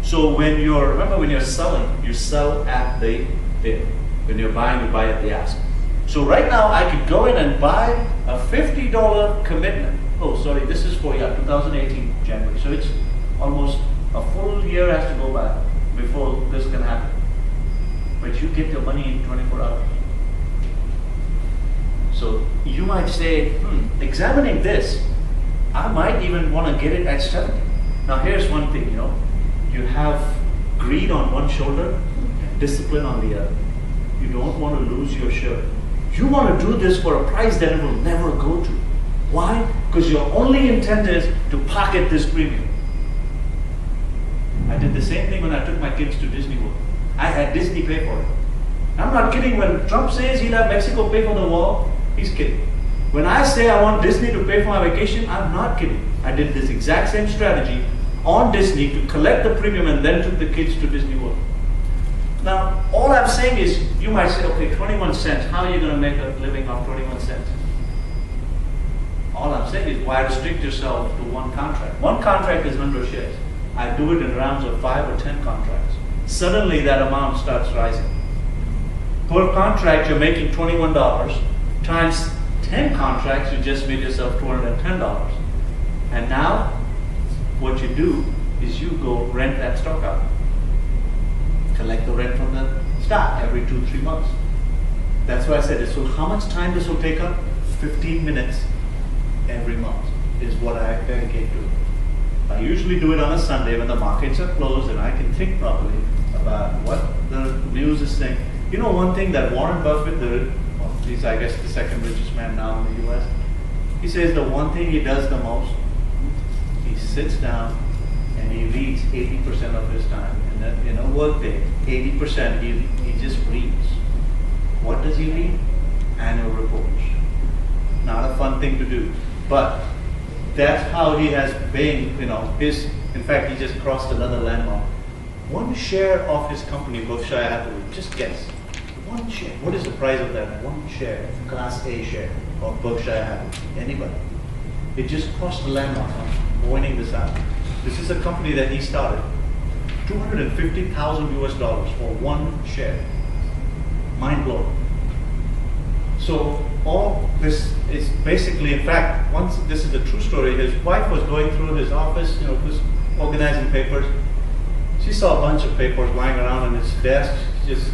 So remember when you're selling, you sell at the bid. When you're buying, you buy at the ask. So right now, I could go in and buy a $50 commitment. Oh, sorry, this is for 2018 January. So it's almost a full year has to go by before this can happen. But you get your money in 24 hours. So you might say, examining this, I might even want to get it at 70. Now here's one thing, you have greed on one shoulder and discipline on the other. You don't want to lose your shirt. You want to do this for a price that it will never go to. Why? Because your only intent is to pocket this premium. I did the same thing when I took my kids to Disney World. I had Disney pay for it. I'm not kidding. When Trump says he'll have Mexico pay for the wall, he's kidding. When I say I want Disney to pay for my vacation, I'm not kidding. I did this exact same strategy on Disney to collect the premium and then took the kids to Disney World. Now, all I'm saying is, you might say, okay, 21 cents, how are you going to make a living off 21 cents? All I'm saying is, why restrict yourself to one contract? One contract is 100 shares. I do it in rounds of 5 or 10 contracts. Suddenly that amount starts rising. Per contract, you're making $21. Times 10 contracts, you just made yourself $210. And now, what you do is you go rent that stock out. Collect the rent from the stock every 2-3 months. That's why I said it. So how much time this will take up? 15 minutes every month is what I dedicate to it. I usually do it on a Sunday when the markets are closed and I can think properly about what the news is saying. One thing that Warren Buffett, the He's, I guess, the second richest man now in the US. He says the one thing he does the most, he sits down and he reads 80% of his time. And then in a work day, 80% he just reads. What does he read? Annual reports. Not a fun thing to do, but that's how he has been, in fact, he just crossed another landmark. One share of his company, Berkshire Hathaway, just guess. One share. What is the price of that? One share, Class A share of Berkshire Hathaway. Anybody? It just crossed the landmark. I'm pointing this out. This is a company that he started. $250,000 US for one share. Mind blowing. So all this is basically, in fact, once this is a true story, his wife was going through his office, just organizing papers. She saw a bunch of papers lying around in his desk, just,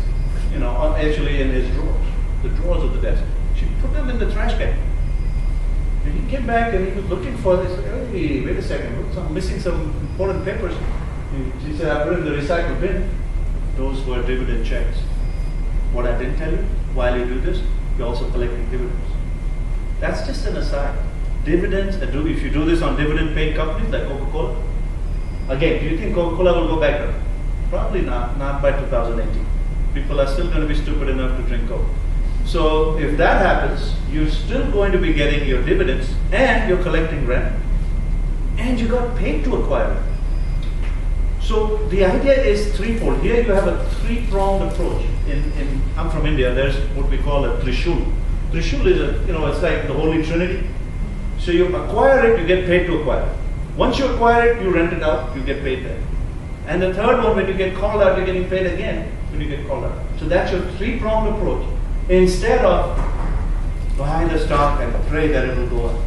actually in his drawers, the drawers of the desk. She put them in the trash can. And he came back and he was looking for this. Hey, wait a second, I'm missing some important papers. She said, I put it in the recycle bin. Those were dividend checks. What I didn't tell you, while you do this, you're also collecting dividends. That's just an aside. Dividends, if you do this on dividend-paying companies like Coca-Cola, again, do you think Coca-Cola will go bankrupt? Probably not by 2018. People are still going to be stupid enough to drink Coke. So if that happens, you're still going to be getting your dividends, and you're collecting rent, and you got paid to acquire it. So the idea is threefold. Here you have a three-pronged approach. I'm from India. There's what we call a Trishul. Trishul is it's like the Holy Trinity. So you acquire it, you get paid to acquire it. Once you acquire it, you rent it out, you get paid there. And the third one, when you get called out, you're getting paid again when you get called out. So that's your three-pronged approach. Instead of buy the stock and pray that it will go up.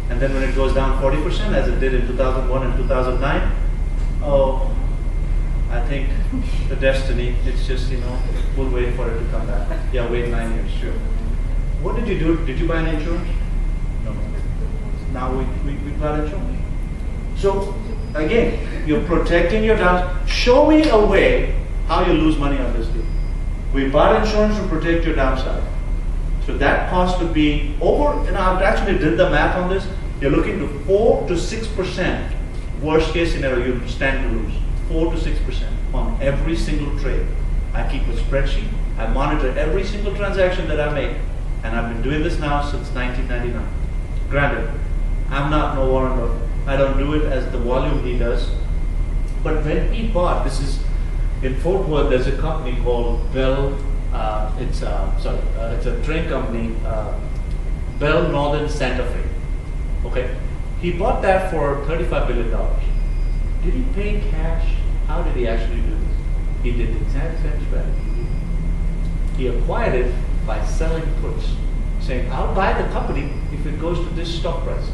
And then when it goes down 40%, as it did in 2001 and 2009, oh, I think the destiny, it's just, we'll wait for it to come back. Yeah, wait 9 years, sure. What did you do? Did you buy an insurance? No. Now we got insurance. So, again, you're protecting your downside. Show me a way how you lose money on this deal. We bought insurance to protect your downside. So that cost would be over, and I actually did the math on this. You're looking to 4 to 6% worst case scenario you stand to lose. 4 to 6% on every single trade. I keep a spreadsheet. I monitor every single transaction that I make, and I've been doing this now since 1999. Granted, I'm not no Warren Buffett. I don't do it as the volume he does. But when he bought, this is in Fort Worth, there's a company called Bell. It's a train company, Bell Northern Santa Fe. Okay, he bought that for $35 billion. Did he pay cash? How did he actually do this? He did the exact same strategy. He acquired it by selling puts, saying, I'll buy the company if it goes to this stock price.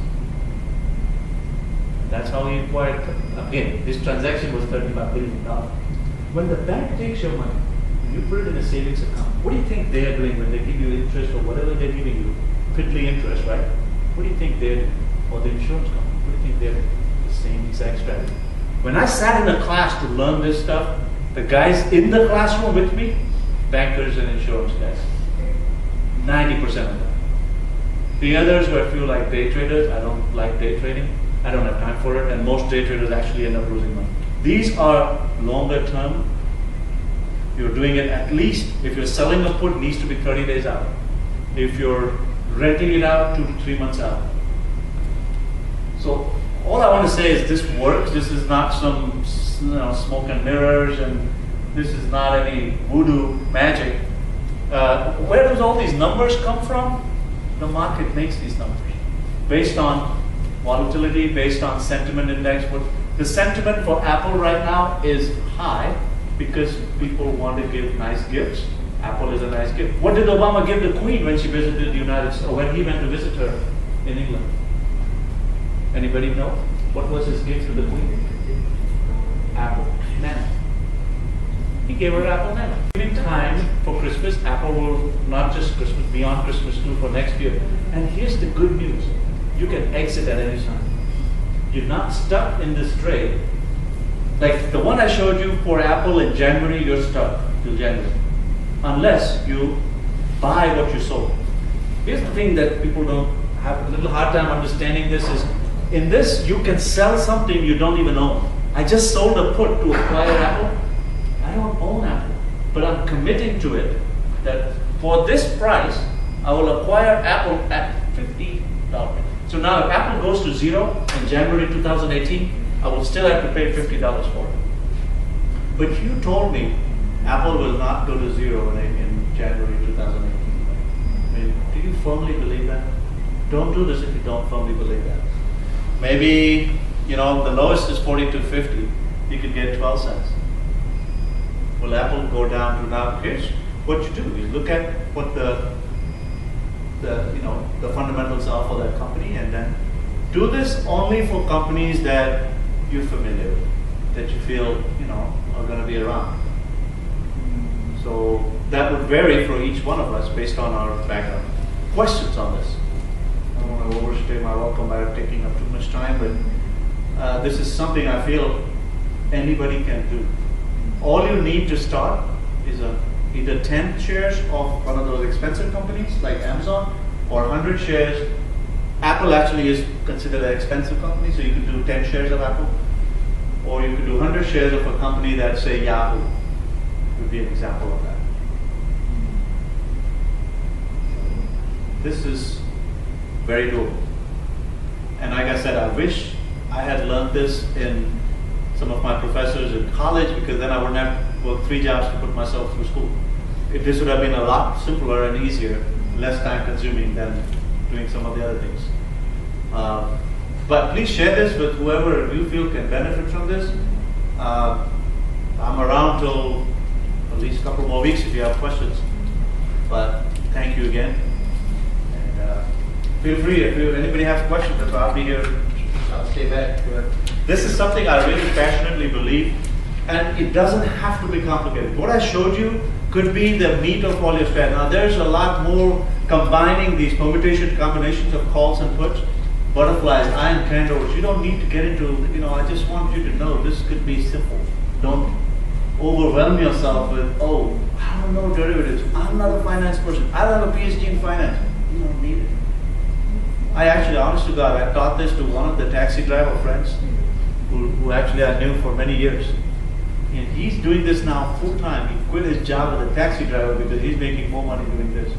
That's how he acquired it. Again, his transaction was $35 billion. When the bank takes your money, you put it in a savings account, what do you think they're doing when they give you interest or whatever they're giving you? Piddly interest, right? What do you think they're doing? Or the insurance company, what do you think they're doing? The same exact strategy. When I sat in a class to learn this stuff, the guys in the classroom with me, bankers and insurance guys. 90% of them. The others were a few like day traders. I don't like day trading. I don't have time for it, and most day traders actually end up losing money. These are longer term. You're doing it at least, if you're selling a put, it needs to be 30 days out. If you're renting it out, 2 to 3 months out. So all I want to say is this works. This is not some smoke and mirrors, and this is not any voodoo magic. Where does all these numbers come from? The market makes these numbers based on volatility, based on sentiment index. The sentiment for Apple right now is high because people want to give nice gifts. Apple is a nice gift. What did Obama give the Queen when she visited the United States, or when he went to visit her in England? Anybody know? What was his gift to the Queen? Apple Nano. He gave her Apple Nano. Giving time for Christmas, Apple will not just Christmas, beyond Christmas too for next year. And here's the good news. You can exit at any time. You're not stuck in this trade. Like the one I showed you for Apple in January, you're stuck till January. Unless you buy what you sold. Here's the thing that people don't have a little hard time understanding this is, in this you can sell something you don't even own. I just sold a put to acquire Apple. I don't own Apple, but I'm committing to it that for this price, I will acquire Apple at $50. So now if Apple goes to zero in January 2018, I will still have to pay $50 for it. But you told me Apple will not go to zero in January 2018. I mean, do you firmly believe that? Don't do this if you don't firmly believe that. Maybe, you know, the lowest is 42.50. You could get 12 cents. Will Apple go down to now? Here's what you do: you look at what the fundamentals are for that company, and then do this only for companies that you're familiar with, that you feel are going to be around. So that would vary for each one of us based on our background. Questions on this? I don't want to overstay my welcome by taking up too much time, but this is something I feel anybody can do. All you need to start is either 10 shares of one of those expensive companies like Amazon, or 100 shares. Apple actually is considered an expensive company, so you could do 10 shares of Apple, or you could do 100 shares of a company that, say, Yahoo would be an example of that. This is very doable. And like I said, I wish I had learned this in some of my professors in college, because then I wouldn't have to work 3 jobs to put myself through school. This would have been a lot simpler and easier, less time consuming than doing some of the other things. But please share this with whoever you feel can benefit from this. I'm around till at least a couple more weeks if you have questions. But thank you again. And feel free, if anybody has questions, I'll be here. I'll stay back. This is something I really passionately believe, and it doesn't have to be complicated. What I showed you could be the meat of all your strategy. Now there's a lot more combining these combinations of calls and puts, butterflies, iron candles. You don't need to get into, I just want you to know this could be simple. Don't overwhelm yourself with, oh, I don't know derivatives. I'm not a finance person. I don't have a PhD in finance. You don't need it. I actually, honest to God, I taught this to one of the taxi driver friends who actually I knew for many years. And he's doing this now full time. He quit his job as a taxi driver because he's making more money doing this.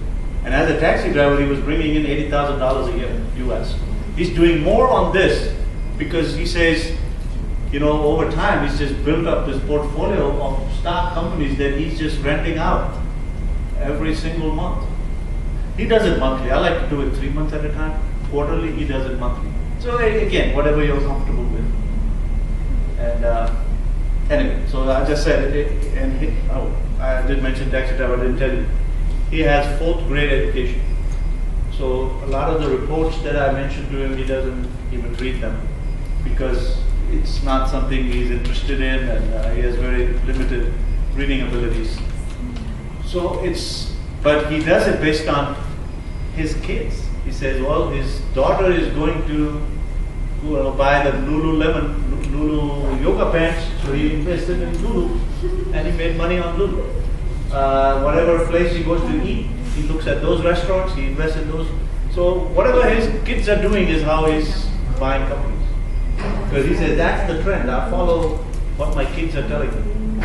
And as a taxi driver, he was bringing in $80,000 a year, US. He's doing more on this because he says, over time, he's just built up this portfolio of stock companies that he's just renting out every single month. He does it monthly. I like to do it 3 months at a time. Quarterly, he does it monthly. So again, whatever you're comfortable with. And anyway, so I just said, I did mention taxi driver, I didn't tell you. He has 4th grade education. So a lot of the reports that I mentioned to him, he doesn't even read them because it's not something he's interested in, and he has very limited reading abilities. So but he does it based on his kids. He says, well, his daughter is going to buy the Lulu yoga pants, so he invested in Lulu, and he made money on Lulu. Whatever place he goes to eat, he looks at those restaurants, he invests in those. So whatever his kids are doing is how he's buying companies. Because he says, that's the trend, I follow what my kids are telling me.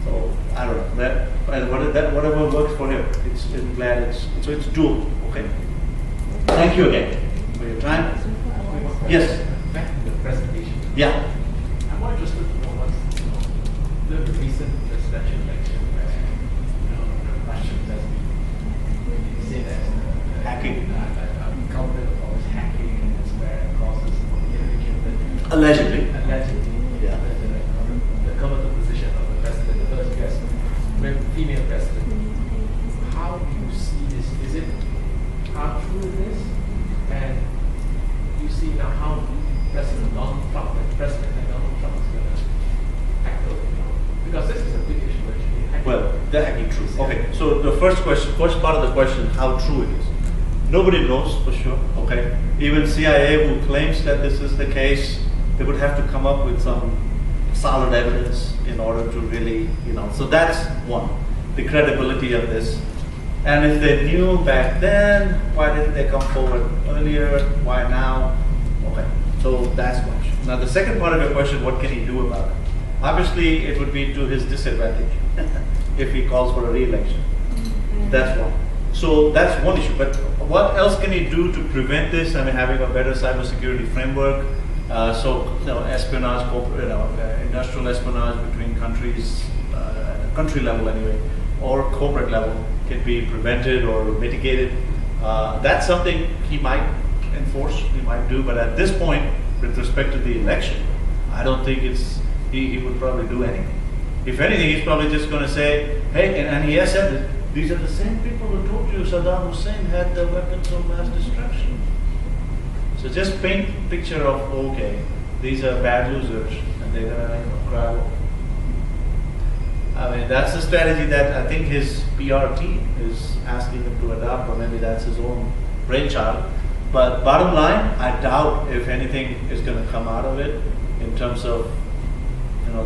So I don't know, whatever works for him, it's doable, okay? Thank you again for your time. Yes? Back to the presentation. Yeah. I'm more interested to know what's the recent presidential election where the Russians has been seen as Hacking. a culprit of always hacking, and it's where it causes Allegedly. Yeah. The coveted position of the president, the first female president. How do you see this? Is it how true it is? And you see now how President Donald Trump is going to tackle it, because this is a big issue actually. Well, the hacking true. Okay, so the first part of the question, how true it is. Nobody knows for sure, okay? Even CIA, who claims that this is the case, they would have to come up with some solid evidence in order to really, so that's one, the credibility of this. And if they knew back then, why didn't they come forward earlier? Why now? Okay, so that's one issue. Now the second part of your question, what can he do about it? Obviously, it would be to his disadvantage if he calls for a re-election. That's one. So that's one issue. But what else can he do to prevent this? I mean, having a better cybersecurity framework. So, espionage, industrial espionage between countries, country level anyway, or corporate level can be prevented or mitigated. That's something he might enforce, he might do. But at this point, with respect to the election, I don't think he would probably do anything. If anything, he's probably just going to say, hey, and he has said this, these are the same people who told you Saddam Hussein had the weapons of mass destruction. So just paint a picture of, okay, these are bad losers, and they're going to cry wolf. I mean, that's the strategy that I think his PR team is asking him to adopt, or maybe that's his own brainchild. But bottom line, I doubt if anything is going to come out of it in terms of,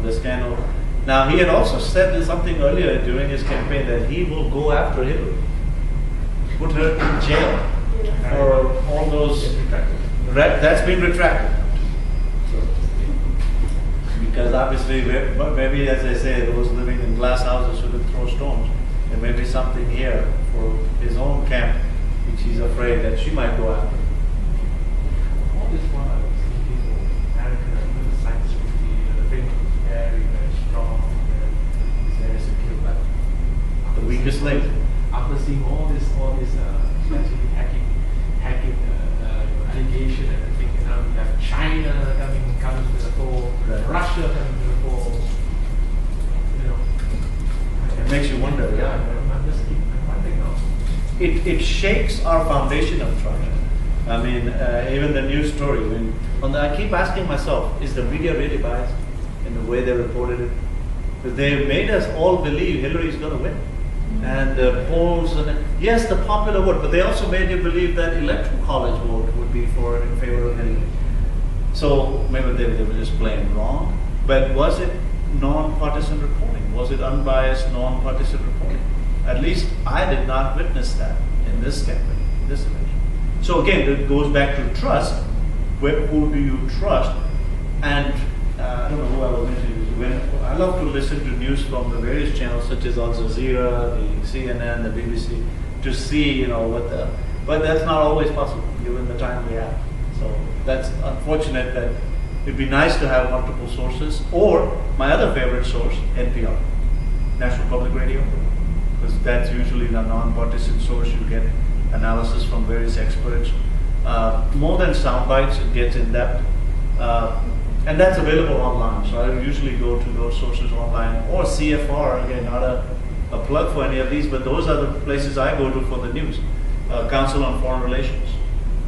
the scandal. Now, he had also said something earlier during his campaign that he will go after Hillary, put her in jail for all those. That's been retracted. Because obviously, maybe as I say, those living in glass houses shouldn't throw stones. There may be something here for his own camp, which he's afraid that she might go after. All this while I was thinking, America, the cybersecurity, the framework is very, very strong, it's very secure, but The weakest link. after seeing all this, especially hacking allegation and everything, and now we have China coming to the fore, Right. Russia coming to the fore. It makes you wonder. Yeah, I'm just wondering now. It shakes our foundation of trust. I mean, even the news story. I keep asking myself, is the media really biased in the way they reported it? Because they made us all believe Hillary's going to win. And the polls, yes, the popular vote, but they also made you believe that electoral college vote would be in favor of Hillary. So maybe they were just plain wrong. But was it non-partisan reporting? Was it unbiased, non-partisan reporting? At least I did not witness that in this campaign, in this election. So again, it goes back to trust. Who do you trust? And I don't know who I was mentioning. I love to listen to news from the various channels such as Al Jazeera, the CNN, the BBC, to see, but that's not always possible given the time we have. So that's unfortunate. That it'd be nice to have multiple sources, or my other favorite source, NPR, National Public Radio, because that's usually the non-partisan source. You get analysis from various experts. More than sound bites, it gets in depth. And that's available online, so I usually go to those sources online, or CFR, again, not a plug for any of these, but those are the places I go to for the news. Council on Foreign Relations,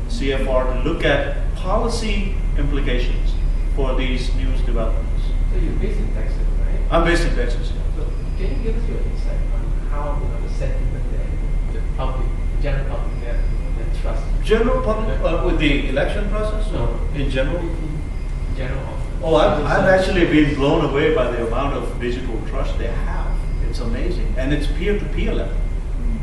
CFR, to look at policy implications for these news developments. So you're based in Texas, right? I'm based in Texas. So can you give us your insight on how the sentiment there, the public, general public there, the trust? General public, with the election process, No. in general? General. Oh, I've actually been blown away by the amount of digital trust they have. It's amazing. And it's peer-to-peer level,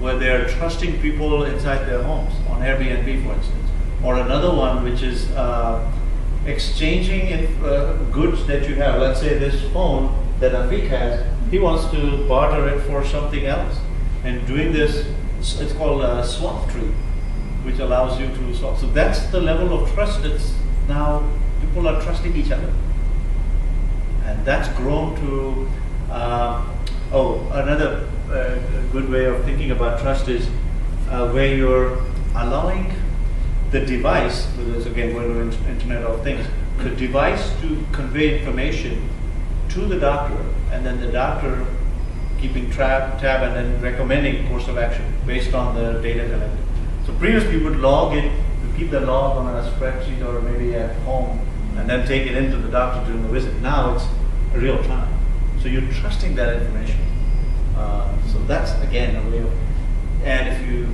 where they're trusting people inside their homes, on Airbnb, for instance. Or another one, which is exchanging goods that you have. Let's say this phone that Afiq has, he wants to barter it for something else. And doing this, it's called a swap tree, which allows you to swap. So that's the level of trust that's now, people are trusting each other. And that's grown to, another good way of thinking about trust is where you're allowing the device, which is again going to Internet of Things, the device to convey information to the doctor, and then the doctor keeping tab and then recommending course of action based on the data collected. So previously you would log in, to keep the log on a spreadsheet or maybe at home, and then take it into the doctor during the visit. Now it's real time. So you're trusting that information. So that's again a way of, and if you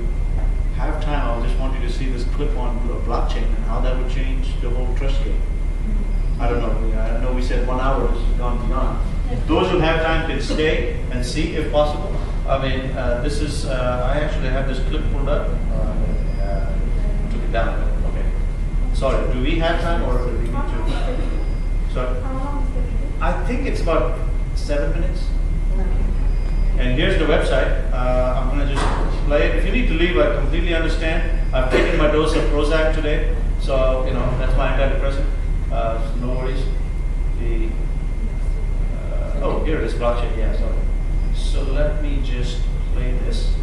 have time, I just want you to see this clip on blockchain and how that would change the whole trust game. I don't know. I know we said 1 hour, this has gone beyond. Those who have time can stay and see if possible. I mean, this is, I actually have this clip pulled up. Took it down. Okay. Sorry, do we have time or do we need to? Sorry? How long is the video? I think it's about 7 minutes. And here's the website. I'm going to just play it. If you need to leave, I completely understand. I've taken my dose of Prozac today, so you know that's my antidepressant. So no worries. The oh, here it is, blockchain. Yeah, sorry. So let me just play this.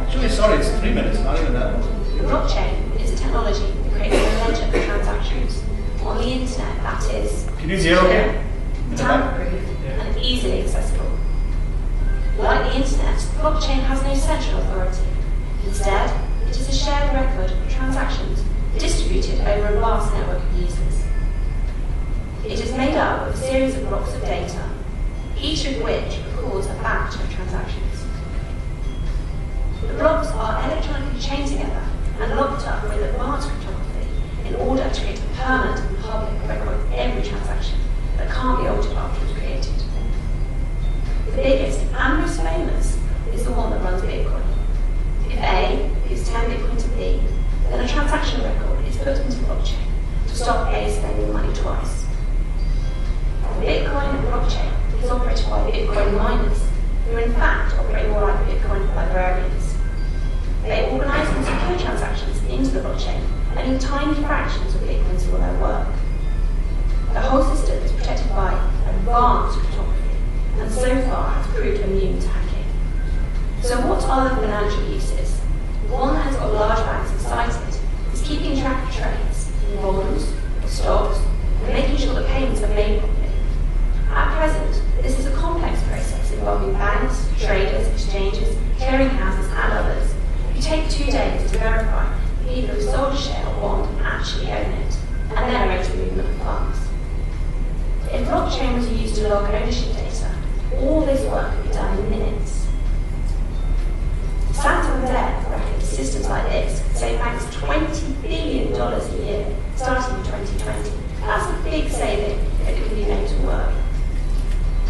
Actually, sorry, it's 3 minutes, not even that long. Blockchain is a technology that creates a ledger of transactions on the internet that is Can you hear okay? tamper-proof and easily accessible. Like the internet, blockchain has no central authority. Instead, it is a shared record of transactions distributed over a vast network of users. It is made up of a series of blocks of data, each of which records a batch of transactions. The blocks are electronically chained together and locked up with advanced cryptography in order to create a permanent and public record of every transaction that can't be altered after it's created. The biggest and most famous is the one that runs Bitcoin. If A gives 10 Bitcoin to B, then a transaction record is put into blockchain to stop A spending money twice. The Bitcoin blockchain is operated by Bitcoin miners, who in fact operate more like Bitcoin librarians. They organize and secure transactions into the blockchain, adding tiny fractions of Bitcoin to all their work. The whole system is protected by advanced cryptography, and so far has proved immune to hacking. So what are the financial uses? One that has got large banks inside it is keeping track of trades in bonds, stocks, and making sure that payments are made properly. At present, this is a complex process involving banks, traders, exchanges, clearinghouses, and others, who take 2 days to verify the people who sold a share or bond actually own it, and then arrange the movement of funds. If blockchain was used to log ownership data, all this work could be done in minutes. Santander reckons systems like this could save banks $20 billion a year, starting in 2020. That's a big saving if it can be made to work.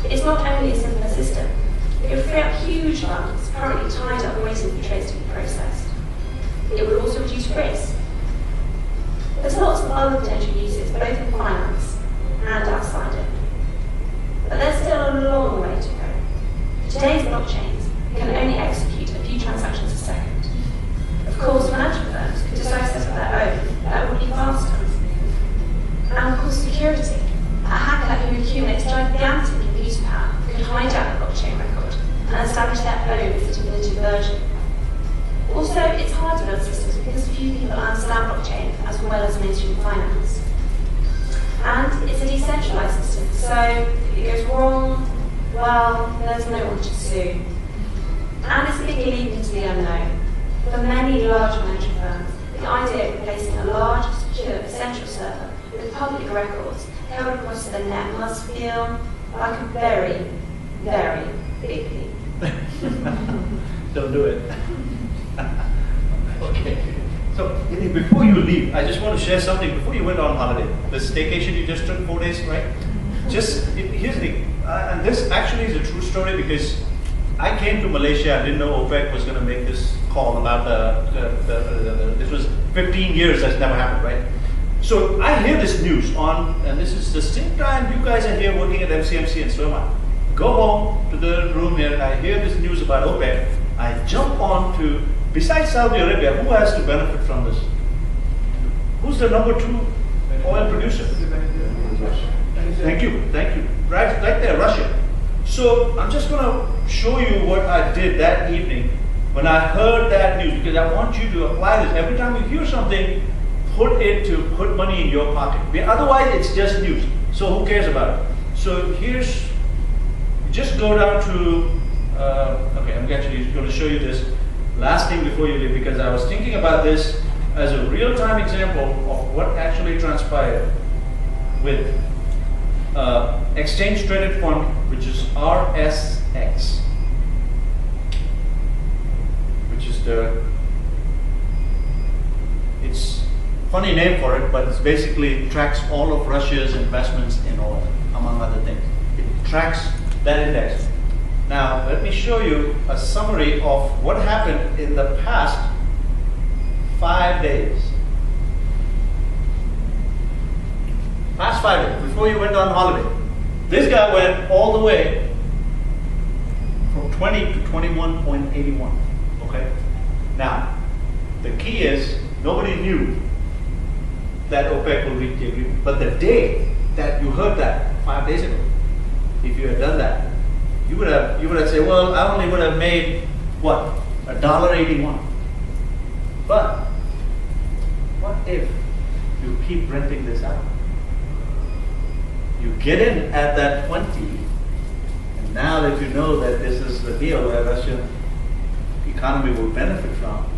It's not only a simpler system, it would free up huge funds currently tied up waiting for trades to be processed. It would also reduce risk. There's lots of other potential uses, both in finance and outside it. But there's still a long way to go. Today's blockchains can only execute a few transactions a second. Of course, financial firms could decide to set up their own, that would be faster. And of course, security. A hacker who accumulates gigantic computer power could hijack the blockchain record and establish their own stability version. Also, it's hard to build systems because few people understand blockchain as well as mainstream finance. And it's a decentralized system, so if it goes wrong, well, there's no one to sue. And it's a big leap into the unknown. For many large financial firms, the idea of replacing a large, secure, central server with public records held across the net must feel like a very, very big leap. Don't do it. Okay. So, before you leave, I just want to share something. Before you went on holiday, the staycation you just took 4 days, right? Here's the thing, and this actually is a true story because I came to Malaysia. I didn't know OPEC was going to make this call about this was 15 years that's never happened, right? So I hear this news on, and this is the same time you guys are here working at MCMC and so on. Go home to the room here, and I hear this news about OPEC. I jump on to, besides Saudi Arabia, who has to benefit from this? Who's the number 2 oil producer? Thank you. Right there, Russia. So I'm just going to show you what I did that evening when I heard that news, because I want you to apply this. Every time you hear something, put money in your pocket. Otherwise, it's just news. So who cares about it? So just go down to, okay, I'm actually going to show you this last thing before you leave, because I was thinking about this as a real-time example of what actually transpired with Exchange Traded Fund, which is RSX, which is it's funny name for it, but it's basically tracks all of Russia's investments in oil, among other things. It tracks that index. Now, let me show you a summary of what happened in the past 5 days. Past 5 days, before you went on holiday. This guy went all the way from 20 to 21.81. Okay? Now, the key is nobody knew that OPEC will reach the agreement. But the day that you heard that 5 days ago, if you had done that, you would have said, well, I only would have made what? $1.81. But what if you keep renting this out? You get in at that 20, and now that you know that this is the deal that Russian economy will benefit from,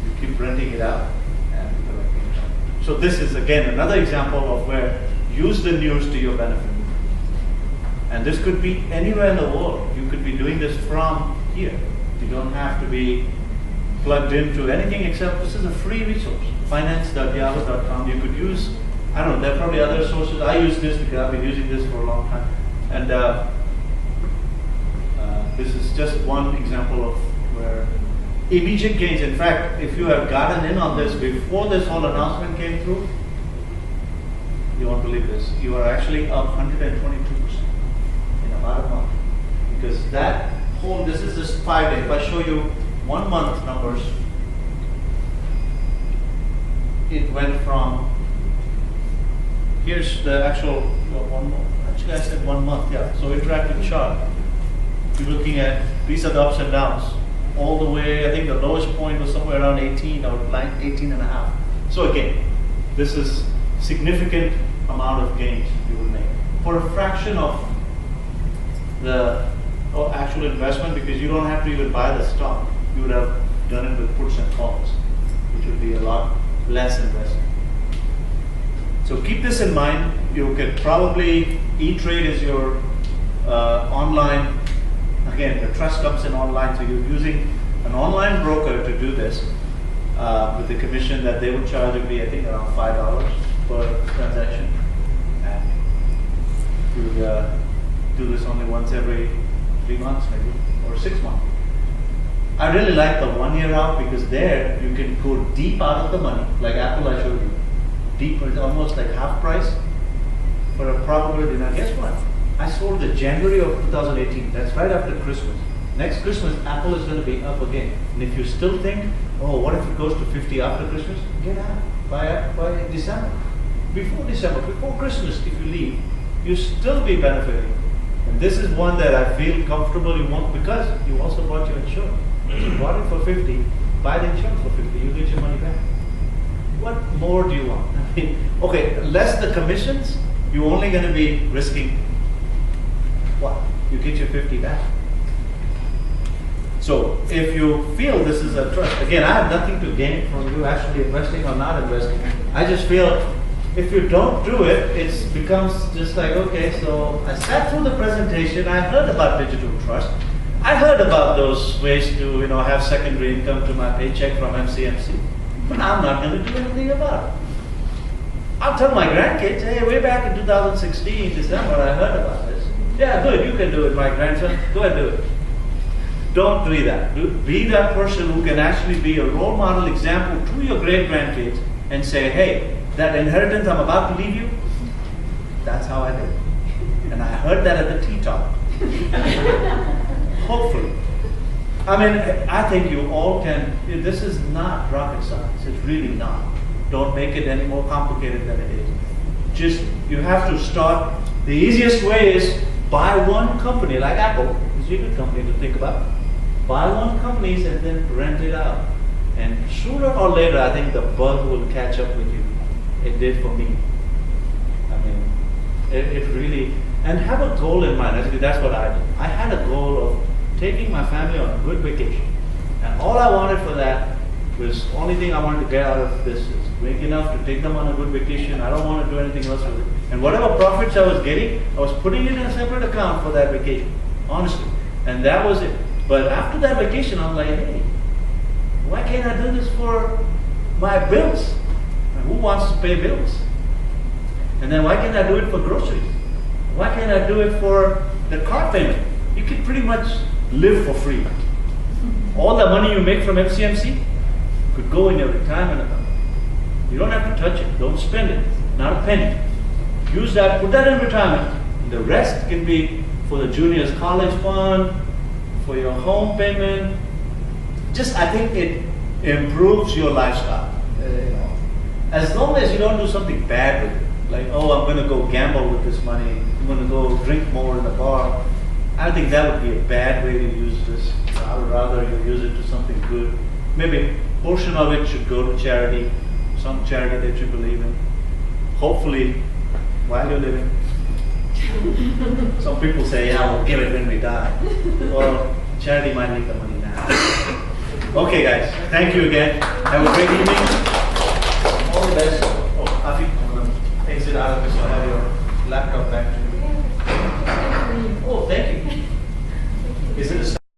you keep renting it out and collecting it out. So this is again another example of where use the news to your benefit. And this could be anywhere in the world. You could be doing this from here. You don't have to be plugged into anything except this is a free resource. Finance.yahoo.com. You could use, I don't know, there are probably other sources. I use this because I've been using this for a long time. And this is just one example of where immediate gains. In fact, if you have gotten in on this before this whole announcement came through, you won't believe this. You are actually up 122% in about a month. Because that whole, this is just 5 days. If I show you 1 month numbers, it went from, here's the actual, actually I said 1 month, yeah. So interactive chart. You're looking at, these are the ups and downs. All the way, I think the lowest point was somewhere around 18 or 18 and a half. So again, this is significant amount of gains you will make. For a fraction of the actual investment, because you don't have to even buy the stock. You would have done it with puts and calls, which would be a lot less investment. So keep this in mind. You could probably, E-Trade is your online, again, the trust comes in online, so you're using an online broker to do this with the commission that they would charge would be, I think, around $5 per transaction. And you would do this only once every 3 months, maybe, or 6 months. I really like the 1 year out because there you can go deep out of the money, like Apple I showed you. Deep, it's almost like half price for a probability. Now guess what? I sold the January of 2018. That's right after Christmas. Next Christmas, Apple is going to be up again. And if you still think, oh, what if it goes to 50 after Christmas? Get out. Buy December. Before Christmas, if you leave, you still be benefiting. And this is one that I feel comfortable you want because you also bought your insurance. You bought it for 50, buy the insurance for 50, you get your money back. What more do you want? I mean, okay, less the commissions, you're only going to be risking what? You get your 50 back. So if you feel this is a trust, again, I have nothing to gain from you actually investing or not investing. I just feel if you don't do it, it becomes just like, okay, so I sat through the presentation, I heard about digital trust. I heard about those ways to, have secondary income to my paycheck from MCMC, but I'm not going to do anything about it. I'll tell my grandkids, hey, way back in 2016, December, I heard about this. Yeah, good, you can do it, my grandson, go ahead and do it. Don't do that. Be that person who can actually be a role model example to your great-grandkids and say, hey, that inheritance I'm about to leave you, that's how I did it. And I heard that at the tea talk. Hopefully. I mean, I think you all can, this is not rocket science, it's really not. Don't make it any more complicated than it is. Just, you have to start, the easiest way is buy one company, like Apple, is a good company to think about. Buy one company and then rent it out. And sooner or later, I think the bug will catch up with you. It did for me. I mean, it really, and have a goal in mind. Actually, that's what I did. I had a goal of taking my family on a good vacation. And all I wanted for that was, the only thing I wanted to get out of this is make enough to take them on a good vacation. I don't want to do anything else with it. And whatever profits I was getting, I was putting it in a separate account for that vacation, honestly. And that was it. But after that vacation, I'm like, hey, why can't I do this for my bills? Who wants to pay bills? And then why can't I do it for groceries? Why can't I do it for the car payment? you can pretty much live for free. All the money you make from FCMC could go in your retirement account. You don't have to touch it. Don't spend it. Not a penny. Use that, put that in retirement. The rest can be for the juniors college fund, for your home payment. Just, I think it improves your lifestyle. As long as you don't do something bad with it. Like, oh, I'm going to go gamble with this money. I'm going to go drink more in the bar. I think that would be a bad way to use this. I would rather you use it to something good. Maybe a portion of it should go to charity, some charity that you believe in. Hopefully, while you're living. Some people say, yeah, we'll give it when we die. Well, charity might need the money now. Okay, guys, thank you again. Have a great evening. All the best. Oh, Afi, I'm going to exit out of this. I'll have your laptop back to you. Oh, thank you. Is it a